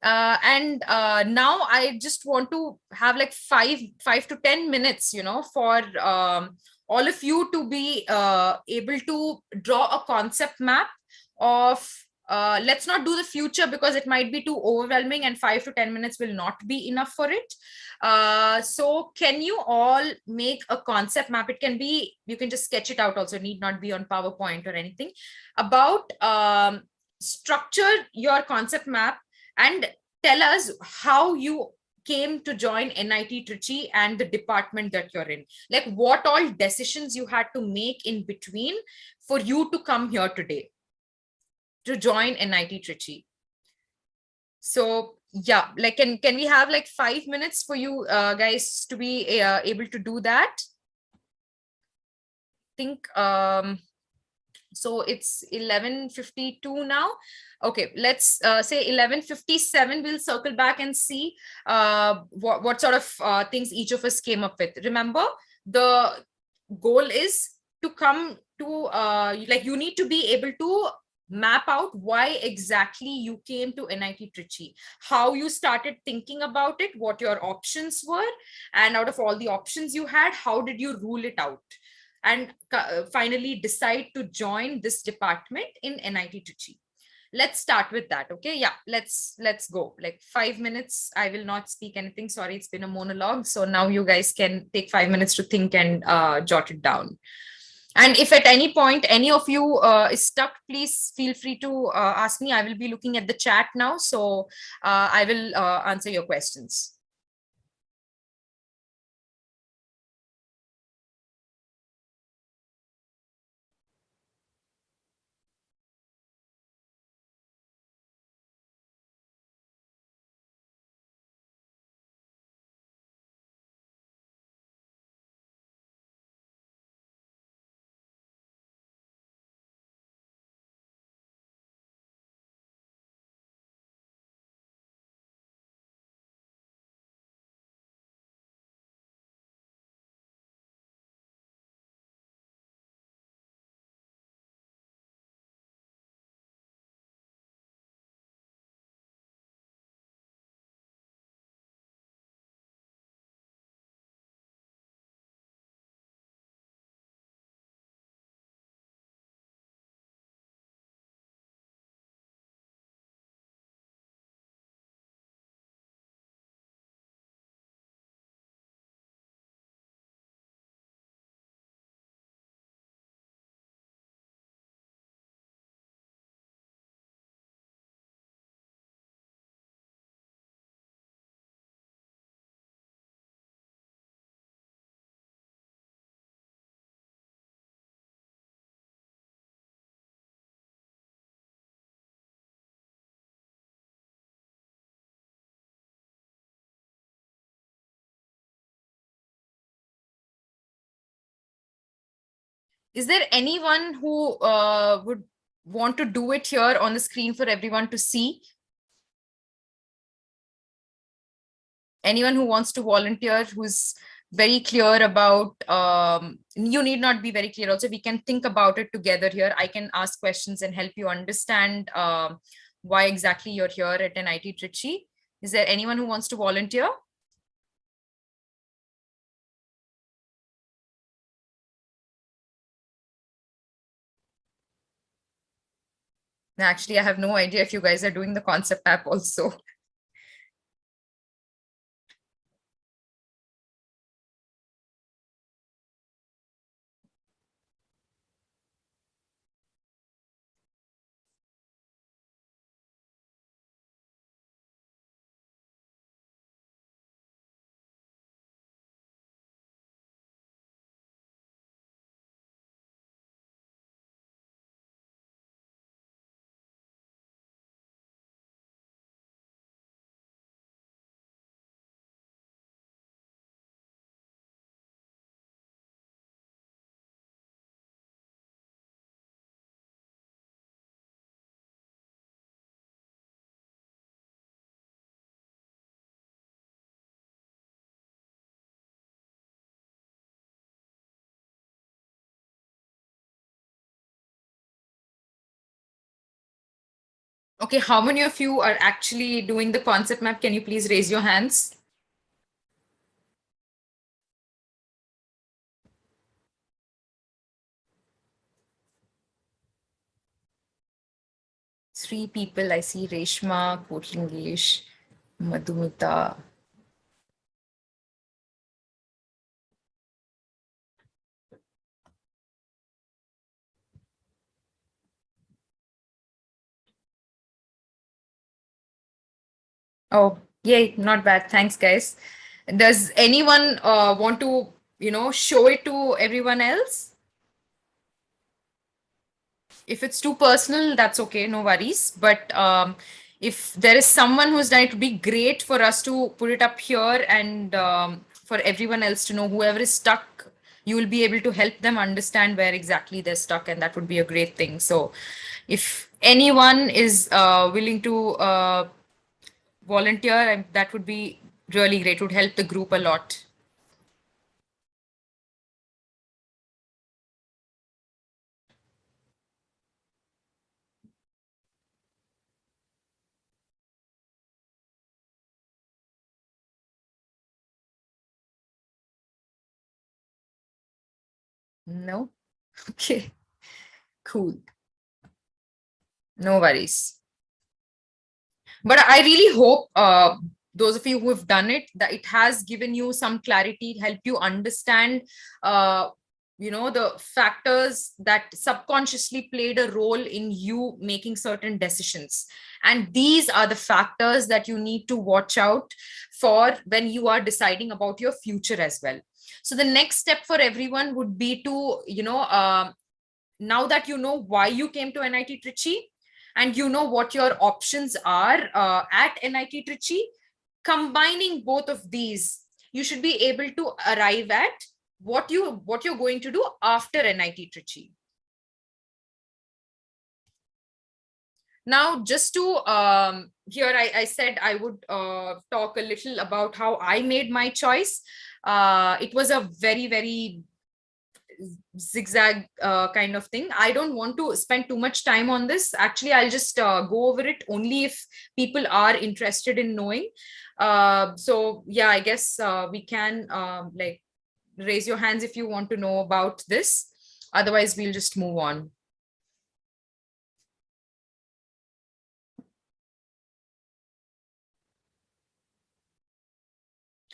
Now I just want to have like 5 to 10 minutes, for all of you to be able to draw a concept map of, let's not do the future because it might be too overwhelming and 5 to 10 minutes will not be enough for it. So can you all make a concept map? It can be, you can just sketch it out also, need not be on PowerPoint or anything, about structure your concept map and tell us how you came to join NIT Trichy and the department that you're in. Like, what all decisions you had to make in between for you to come here today to join NIT Trichy. So yeah, like, can we have like 5 minutes for you guys to be able to do that? I think so it's 11:52 now. Okay, let's say 11:57. We'll circle back and see what sort of things each of us came up with. Remember, the goal is to come to like, you need to be able to map out why exactly you came to NIT Trichy, how you started thinking about it, what your options were, and out of all the options you had, how did you rule it out, and finally decide to join this department in NIT Trichy. Let's start with that. Okay, yeah, let's go. Like 5 minutes. I will not speak anything. Sorry, it's been a monologue. So now you guys can take 5 minutes to think and jot it down. And if at any point any of you is stuck, please feel free to ask me. I will be looking at the chat now, so I will answer your questions. Is there anyone who would want to do it here on the screen for everyone to see? Anyone who wants to volunteer, who's very clear about, you need not be very clear also, we can think about it together here. I can ask questions and help you understand why exactly you're here at NIT Trichy. Is there anyone who wants to volunteer? Actually, I have no idea if you guys are doing the concept app also. Okay, how many of you are actually doing the concept map? Can you please raise your hands? Three people I see: Reshma, Kotlingesh, Madhumita. Oh, yay, not bad. Thanks, guys. Does anyone want to, show it to everyone else? If it's too personal, that's okay, no worries. But if there is someone who's done it, would be great for us to put it up here and for everyone else to know. Whoever is stuck, you will be able to help them understand where exactly they're stuck, and that would be a great thing. So if anyone is willing to volunteer, that would be really great. It would help the group a lot. No? Okay, cool. No worries. But I really hope those of you who have done it, that it has given you some clarity, help you understand, the factors that subconsciously played a role in you making certain decisions. And these are the factors that you need to watch out for when you are deciding about your future as well. So the next step for everyone would be to, now that you know why you came to NIT Trichy, and you know what your options are at NIT Trichy, combining both of these, you should be able to arrive at what you're going to do after NIT Trichy. Now, just to here, I said I would talk a little about how I made my choice. It was a very, very zigzag kind of thing. I don't want to spend too much time on this. Actually, I'll just go over it only if people are interested in knowing. So yeah, I guess we can like raise your hands if you want to know about this. Otherwise, we'll just move on.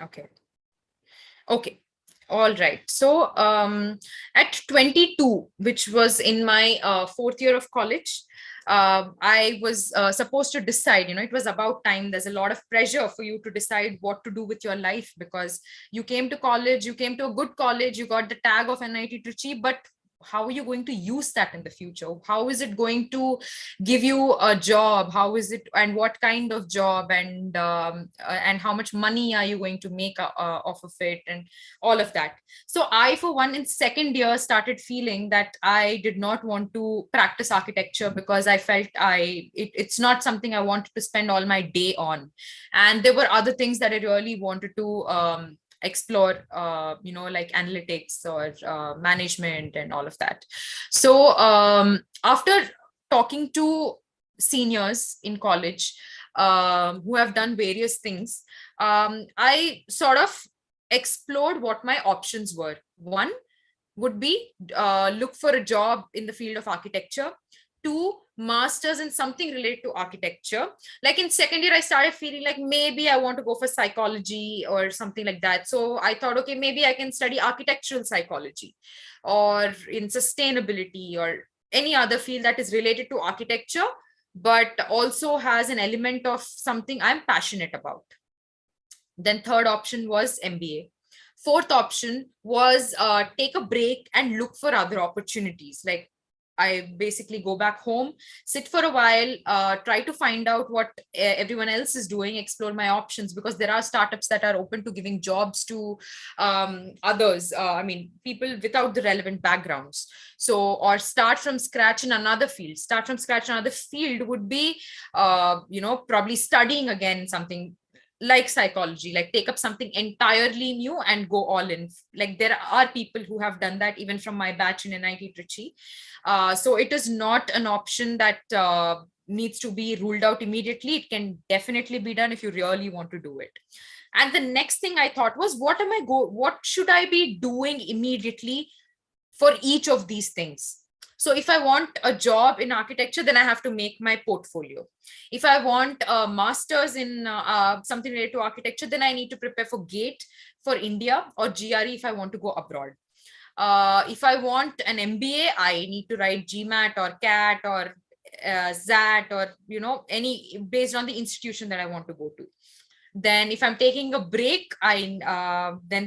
Okay. Okay. All right. So at 22, which was in my fourth year of college, I was supposed to decide, it was about time. There's a lot of pressure for you to decide what to do with your life, because you came to college, you came to a good college, you got the tag of NIT Trichy, but how are you going to use that in the future? How is it going to give you a job? How is it, and what kind of job, and how much money are you going to make off of it, and all of that. So I, for one, in second year, started feeling that I did not want to practice architecture, because I felt it's not something I wanted to spend all my day on. And there were other things that I really wanted to explore, like analytics or management and all of that. So after talking to seniors in college who have done various things, I sort of explored what my options were. One would be look for a job in the field of architecture. Two, masters in something related to architecture. Like in second year, I started feeling like maybe I want to go for psychology or something like that. So I thought, okay, maybe I can study architectural psychology, or in sustainability, or any other field that is related to architecture, but also has an element of something I'm passionate about. Then third option was MBA. Fourth option was take a break and look for other opportunities. Like I basically go back home, sit for a while, try to find out what everyone else is doing, explore my options, because there are startups that are open to giving jobs to others. People without the relevant backgrounds. So, or start from scratch in another field. Start from scratch in another field would be, probably studying again something like psychology, like take up something entirely new and go all in. Like there are people who have done that even from my batch in NIT Trichy. So it is not an option that needs to be ruled out immediately. It can definitely be done if you really want to do it. And the next thing I thought was, what should I be doing immediately for each of these things? So if I want a job in architecture, then I have to make my portfolio. If I want a master's in something related to architecture, then I need to prepare for GATE for India, or GRE if I want to go abroad. If I want an MBA, I need to write GMAT or CAT or ZAT, or any, based on the institution that I want to go to. Then if I'm taking a break, then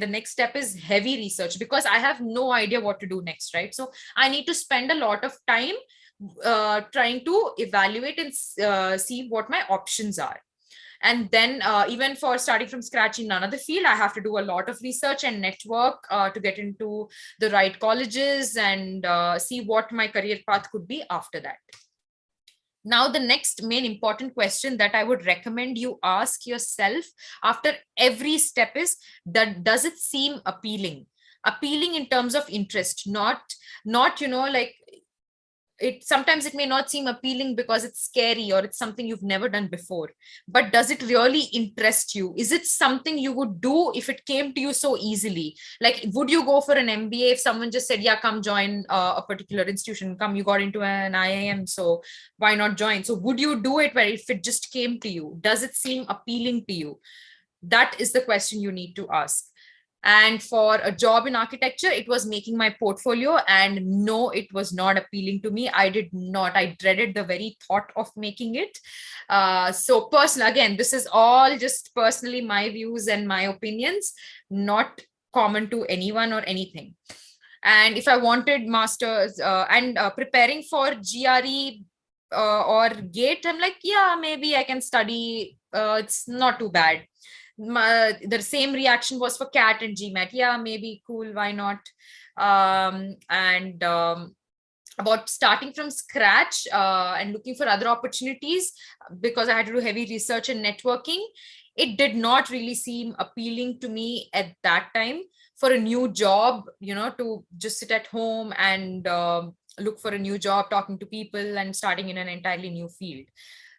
the next step is heavy research, because I have no idea what to do next, right? So I need to spend a lot of time trying to evaluate and see what my options are. And then even for starting from scratch in another field, I have to do a lot of research and network to get into the right colleges and see what my career path could be after that. Now, the next main important question that I would recommend you ask yourself after every step is that, does it seem appealing? Appealing in terms of interest, not like sometimes it may not seem appealing because it's scary or it's something you've never done before, but does it really interest you? Is it something you would do if it came to you so easily? Like, would you go for an MBA if someone just said, yeah, come join a particular institution, come, you got into an IIM, so why not join? So would you do it if it just came to you? Does it seem appealing to you? That is the question you need to ask. And for a job in architecture, it was making my portfolio, and no, it was not appealing to me. I dreaded the very thought of making it. So personal, again, this is all just personally my views and my opinions, not common to anyone or anything. And if I wanted masters and preparing for GRE or GATE, I'm like, yeah, maybe I can study. It's not too bad. The same reaction was for CAT and GMAT. Yeah, maybe, cool, why not? About starting from scratch and looking for other opportunities, because I had to do heavy research and networking, it did not really seem appealing to me at that time. For a new job, to just sit at home and look for a new job, talking to people and starting in an entirely new field.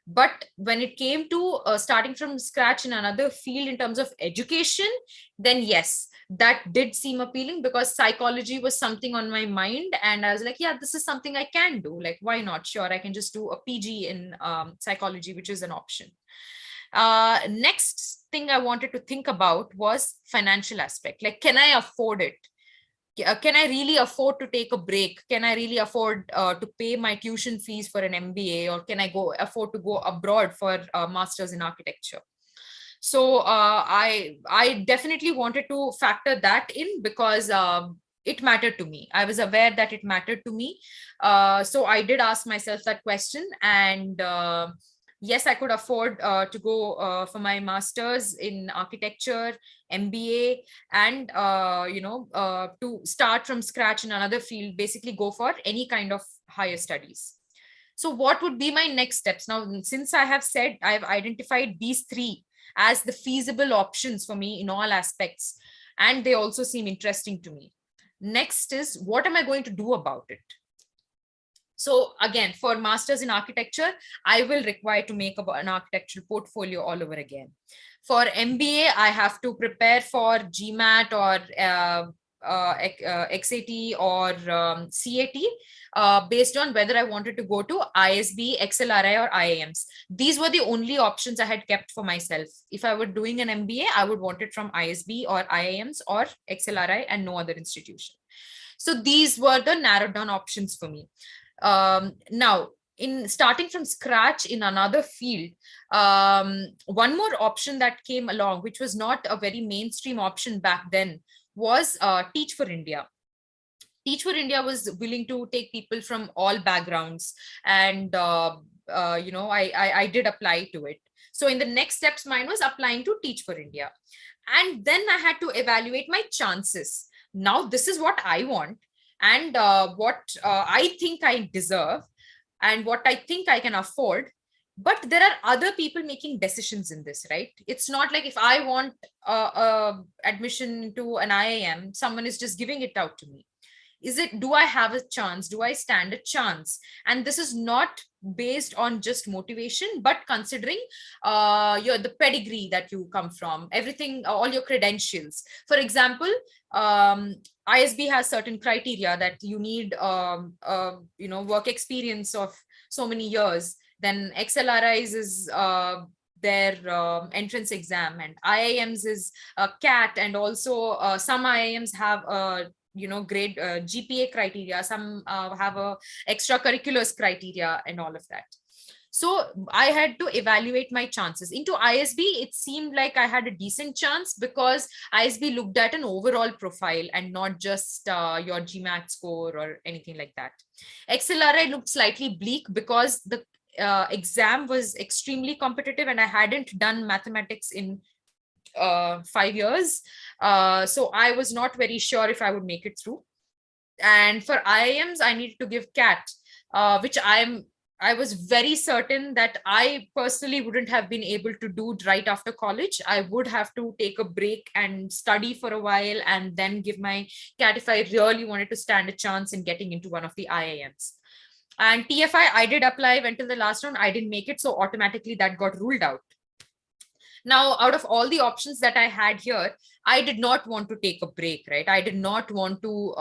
But when it came to starting from scratch in another field in terms of education, then yes, that did seem appealing, because psychology was something on my mind. And I was like, yeah, this is something I can do. Like, why not? Sure, I can just do a PG in psychology, which is an option. Next thing I wanted to think about was financial aspect. Like, can I afford it? Can I really afford to take a break? Can I really afford to pay my tuition fees for an MBA? Or can I afford to go abroad for a master's in architecture? So I definitely wanted to factor that in, because it mattered to me. I was aware that it mattered to me. So I did ask myself that question, and yes, I could afford to go for my master's in architecture, MBA, and to start from scratch in another field, basically go for any kind of higher studies. So what would be my next steps? Now, since I have said I've identified these three as the feasible options for me in all aspects, and they also seem interesting to me. Next is, what am I going to do about it? So again, for masters in architecture, I will require to make an architectural portfolio all over again. For MBA, I have to prepare for GMAT or XAT or CAT based on whether I wanted to go to ISB, XLRI or IIMs. These were the only options I had kept for myself. If I were doing an MBA, I would want it from ISB or IIMs or XLRI and no other institution. So these were the narrowed down options for me. Now, in starting from scratch in another field, one more option that came along, which was not a very mainstream option back then, was Teach for India. Teach for India was willing to take people from all backgrounds, and I did apply to it. So in the next steps, mine was applying to Teach for India, and then I had to evaluate my chances. Now, this is what I want, and what I think I deserve, and what I think I can afford. But there are other people making decisions in this, right? It's not like if I want admission to an IIM, someone is just giving it out to me. do I have a chance? Do I stand a chance? And this is not based on just motivation, but considering the pedigree that you come from, everything, all your credentials. For example, ISB has certain criteria that you need, work experience of so many years. Then XLRIs is their entrance exam, and IIMs is CAT, and also some IIMs have grade GPA criteria, some have a extracurriculars criteria and all of that. So I had to evaluate my chances. Into ISB, it seemed like I had a decent chance because ISB looked at an overall profile and not just your GMAT score or anything like that. XLRI looked slightly bleak because the exam was extremely competitive and I hadn't done mathematics in 5 years. So I was not very sure if I would make it through. And for IIMs, I needed to give CAT, which I was very certain that I personally wouldn't have been able to do right after college. I would have to take a break and study for a while and then give my CAT if I really wanted to stand a chance in getting into one of the IIMs. And TFI, I did apply, went to the last round. I didn't make it, so automatically that got ruled out. Now, out of all the options that I had here, I did not want to take a break, right? I did not want to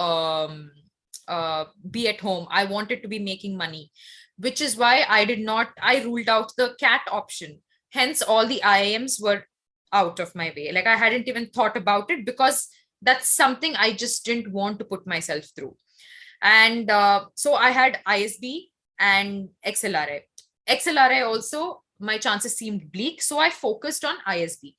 be at home. I wanted to be making money, which is why I ruled out the CAT option. Hence, all the IIMs were out of my way. Like I hadn't even thought about it because that's something I just didn't want to put myself through. And so I had ISB and XLRI. XLRI also, my chances seemed bleak. So I focused on ISB.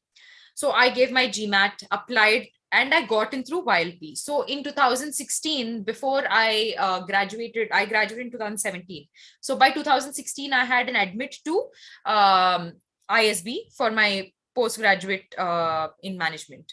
So I gave my GMAT, applied, and I got in through YLP. So in 2016, before I graduated in 2017. So by 2016, I had an admit to ISB for my postgraduate in management.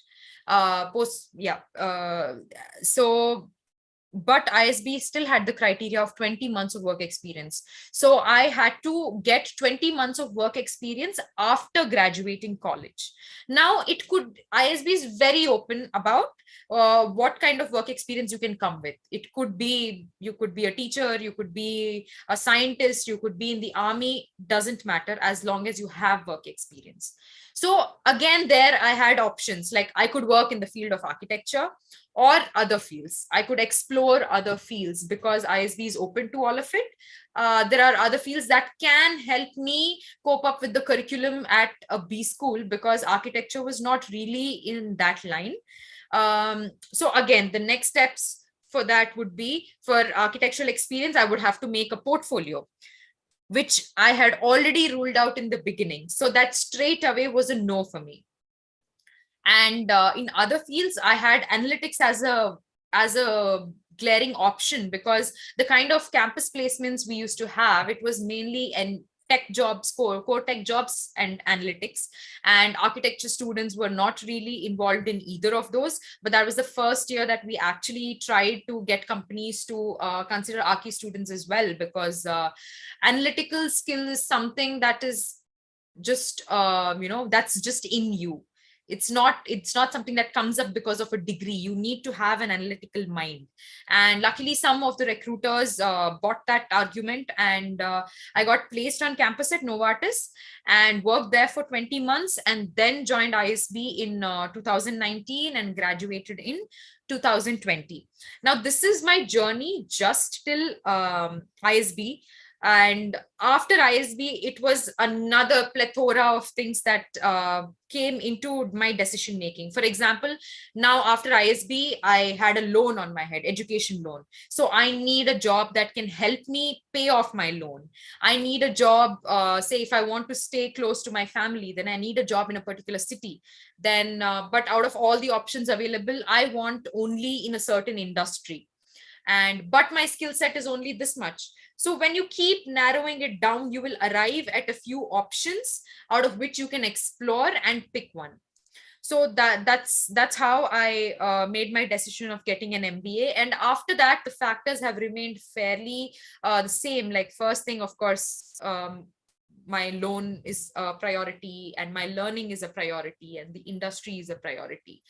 But ISB still had the criteria of 20 months of work experience. So I had to get 20 months of work experience after graduating college. Now ISB is very open about what kind of work experience you can come with. You could be a teacher, you could be a scientist, you could be in the army, doesn't matter as long as you have work experience. So again, there I had options, like I could work in the field of architecture or other fields. I could explore other fields because ISB is open to all of it. There are other fields that can help me cope up with the curriculum at a B school because architecture was not really in that line. So again, the next steps for that would be, for architectural experience, I would have to make a portfolio, which I had already ruled out in the beginning. So that straight away was a no for me. And in other fields, I had analytics as a glaring option because the kind of campus placements we used to have, it was mainly tech jobs, core tech jobs and analytics, and architecture students were not really involved in either of those. But that was the first year that we actually tried to get companies to consider Archi students as well, because analytical skill is something that is just that's just in you. It's not something that comes up because of a degree. You need to have an analytical mind. And luckily, some of the recruiters bought that argument, and I got placed on campus at Novartis and worked there for 20 months, and then joined ISB in 2019 and graduated in 2020. Now, this is my journey just till ISB. And after ISB, it was another plethora of things that came into my decision making. For example, now after ISB, I had a loan on my head, education loan. So I need a job that can help me pay off my loan. I need a job, say if I want to stay close to my family, then I need a job in a particular city. Then, but out of all the options available, I want only in a certain industry. But my skill set is only this much. So when you keep narrowing it down, you will arrive at a few options out of which you can explore and pick one. So that's how I made my decision of getting an MBA. And after that, the factors have remained fairly the same. Like first thing, of course, my loan is a priority and my learning is a priority and the industry is a priority.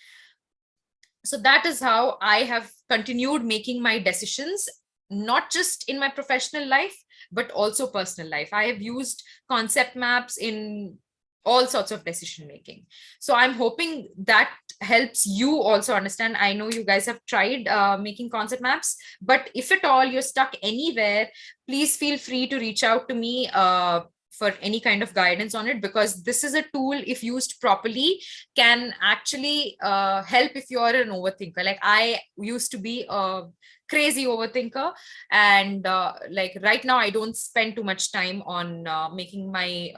So that is how I have continued making my decisions, not just in my professional life, but also personal life. I have used concept maps in all sorts of decision making. So I'm hoping that helps you also understand. I know you guys have tried making concept maps, but if at all you're stuck anywhere, please feel free to reach out to me for any kind of guidance on it, because this is a tool, if used properly, can actually help if you're an overthinker. Like I used to be a crazy overthinker, and like right now I don't spend too much time on making my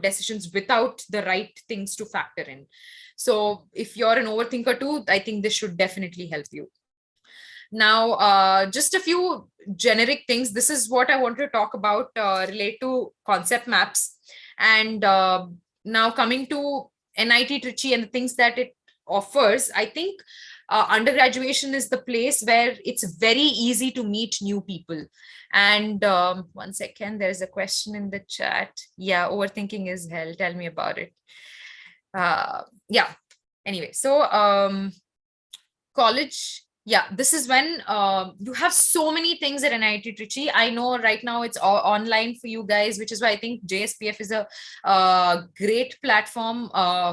decisions without the right things to factor in. So if you're an overthinker too, I think this should definitely help you. Now, just a few generic things. This is what I want to talk about relate to concept maps. And now coming to NIT Trichy and the things that it offers, I think undergraduation is the place where it's very easy to meet new people. And 1 second, there's a question in the chat. Yeah, overthinking is hell. Tell me about it. Yeah, anyway, so college. Yeah, this is when you have so many things at NIT Trichy. I know right now it's all online for you guys, which is why I think JSPF is a great platform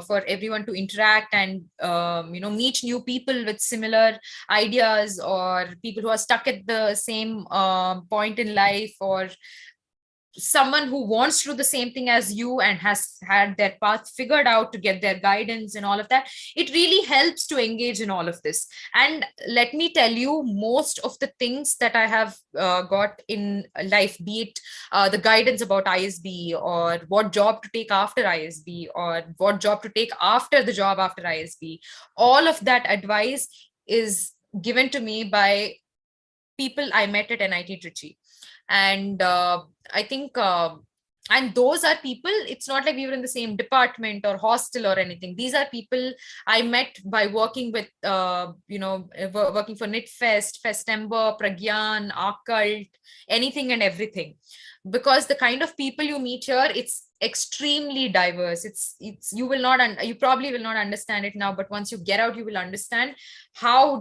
for everyone to interact and meet new people with similar ideas, or people who are stuck at the same point in life, or someone who wants to do the same thing as you and has had their path figured out to get their guidance and all of that. It really helps to engage in all of this. And let me tell you, most of the things that I have got in life, be it the guidance about ISB, or what job to take after ISB, or what job to take after the job after ISB, all of that advice is given to me by people I met at NIT Trichy. And I think and those are people, it's not like we were in the same department or hostel or anything. These are people I met by working with working for NITFest, Festember, Pragyan, Occult, anything and everything. Because the kind of people you meet here, it's extremely diverse. It's you probably will not understand it now, but once you get out, you will understand how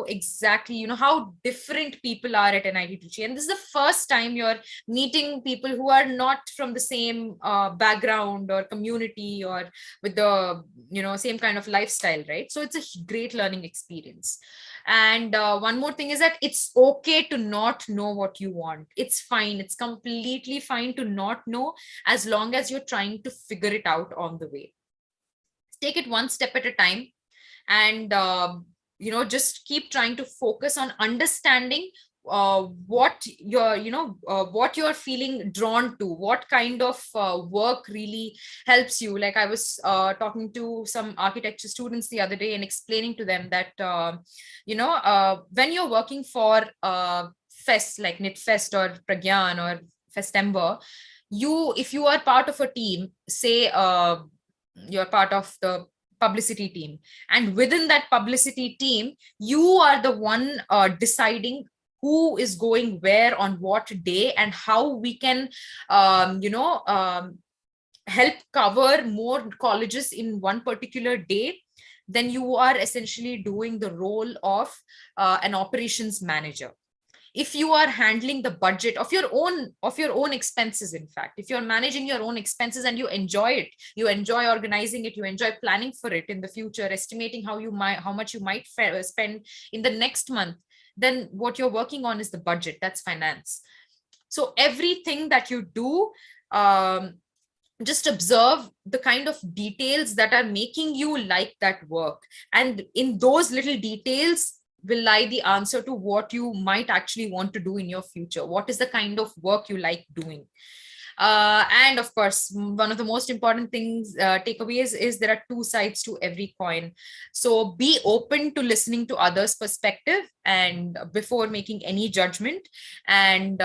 exactly, how different people are at NIT Trichy. And this is the first time you're meeting people who are not from the same background or community, or with the same kind of lifestyle, right? So it's a great learning experience. And one more thing is that it's okay to not know what you want. It's fine. It's completely fine to not know, as long as you're trying to figure it out on the way. Take it one step at a time, and just keep trying to focus on understanding what you're feeling drawn to, what kind of work really helps you. Like I was talking to some architecture students the other day and explaining to them that when you're working for fest like NITFest or Pragyan or Festember, if you are part of a team, say you're part of the publicity team, and within that publicity team, you are the one deciding who is going where on what day, and how we can help cover more colleges in one particular day. Then you are essentially doing the role of an operations manager. If you are handling the budget of your own expenses, in fact, if you're managing your own expenses and you enjoy it, you enjoy organizing it, you enjoy planning for it in the future, estimating how much you might spend in the next month, then what you're working on is the budget. That's finance. So everything that you do, just observe the kind of details that are making you like that work, and in those little details will lie the answer to what you might actually want to do in your future. What is the kind of work you like doing? And of course, one of the most important things, takeaways, is there are two sides to every coin. So be open to listening to others' perspective and before making any judgment. And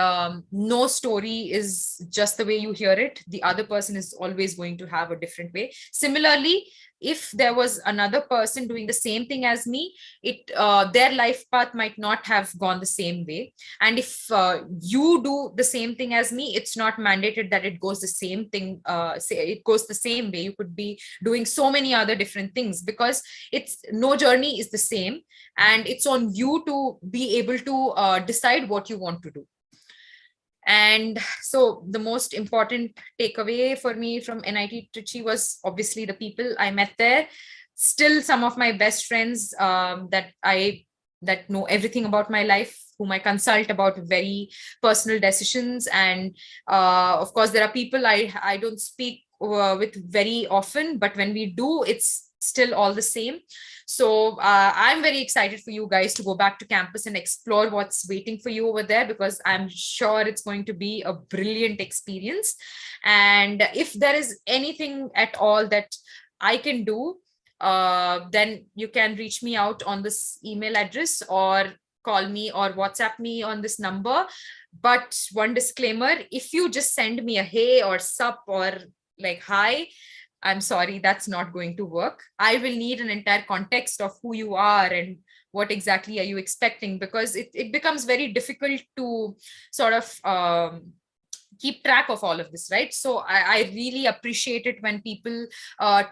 no story is just the way you hear it. The other person is always going to have a different way. Similarly, if there was another person doing the same thing as me, their life path might not have gone the same way. And if you do the same thing as me, it's not mandated that it goes the same thing, it goes the same way. You could be doing so many other different things, because no journey is the same, and it's on you to be able to decide what you want to do. And so the most important takeaway for me from NIT Trichy was obviously the people I met there. Still some of my best friends that know everything about my life, whom I consult about very personal decisions. And of course, there are people I don't speak with very often, but when we do, it's still all the same. So I'm very excited for you guys to go back to campus and explore what's waiting for you over there, because I'm sure it's going to be a brilliant experience. And if there is anything at all that I can do, then you can reach me out on this email address, or call me or WhatsApp me on this number. But one disclaimer, if you just send me a hey or sup or like hi, I'm sorry, that's not going to work. I will need an entire context of who you are and what exactly are you expecting, because it becomes very difficult to sort of keep track of all of this, right? So I really appreciate it when people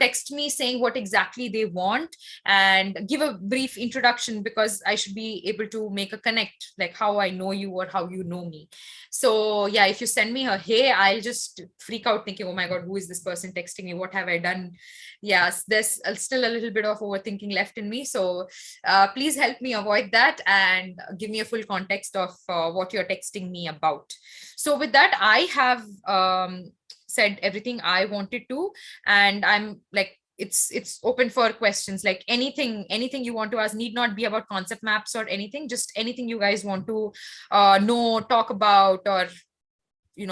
text me saying what exactly they want and give a brief introduction, because I should be able to make a connect, like how I know you or how you know me. So yeah, if you send me a hey, I'll just freak out thinking, oh my God, who is this person texting me? What have I done? Yes, there's still a little bit of overthinking left in me. So please help me avoid that and give me a full context of what you're texting me about. So with that, I have said everything I wanted to, and I'm like, it's open for questions. Like anything you want to ask, need not be about concept maps or anything, just anything you guys want to know, talk about, or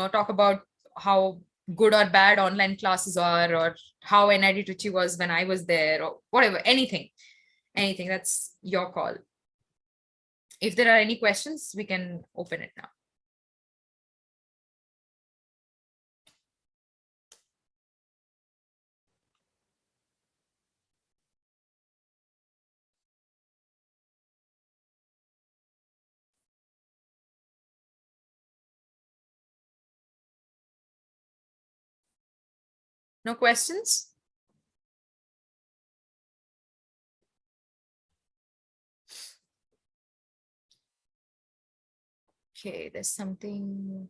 talk about how good or bad online classes are, or how NIT Trichy was when I was there, or whatever. Anything, that's your call. If there are any questions, we can open it now. No questions? Okay, there's something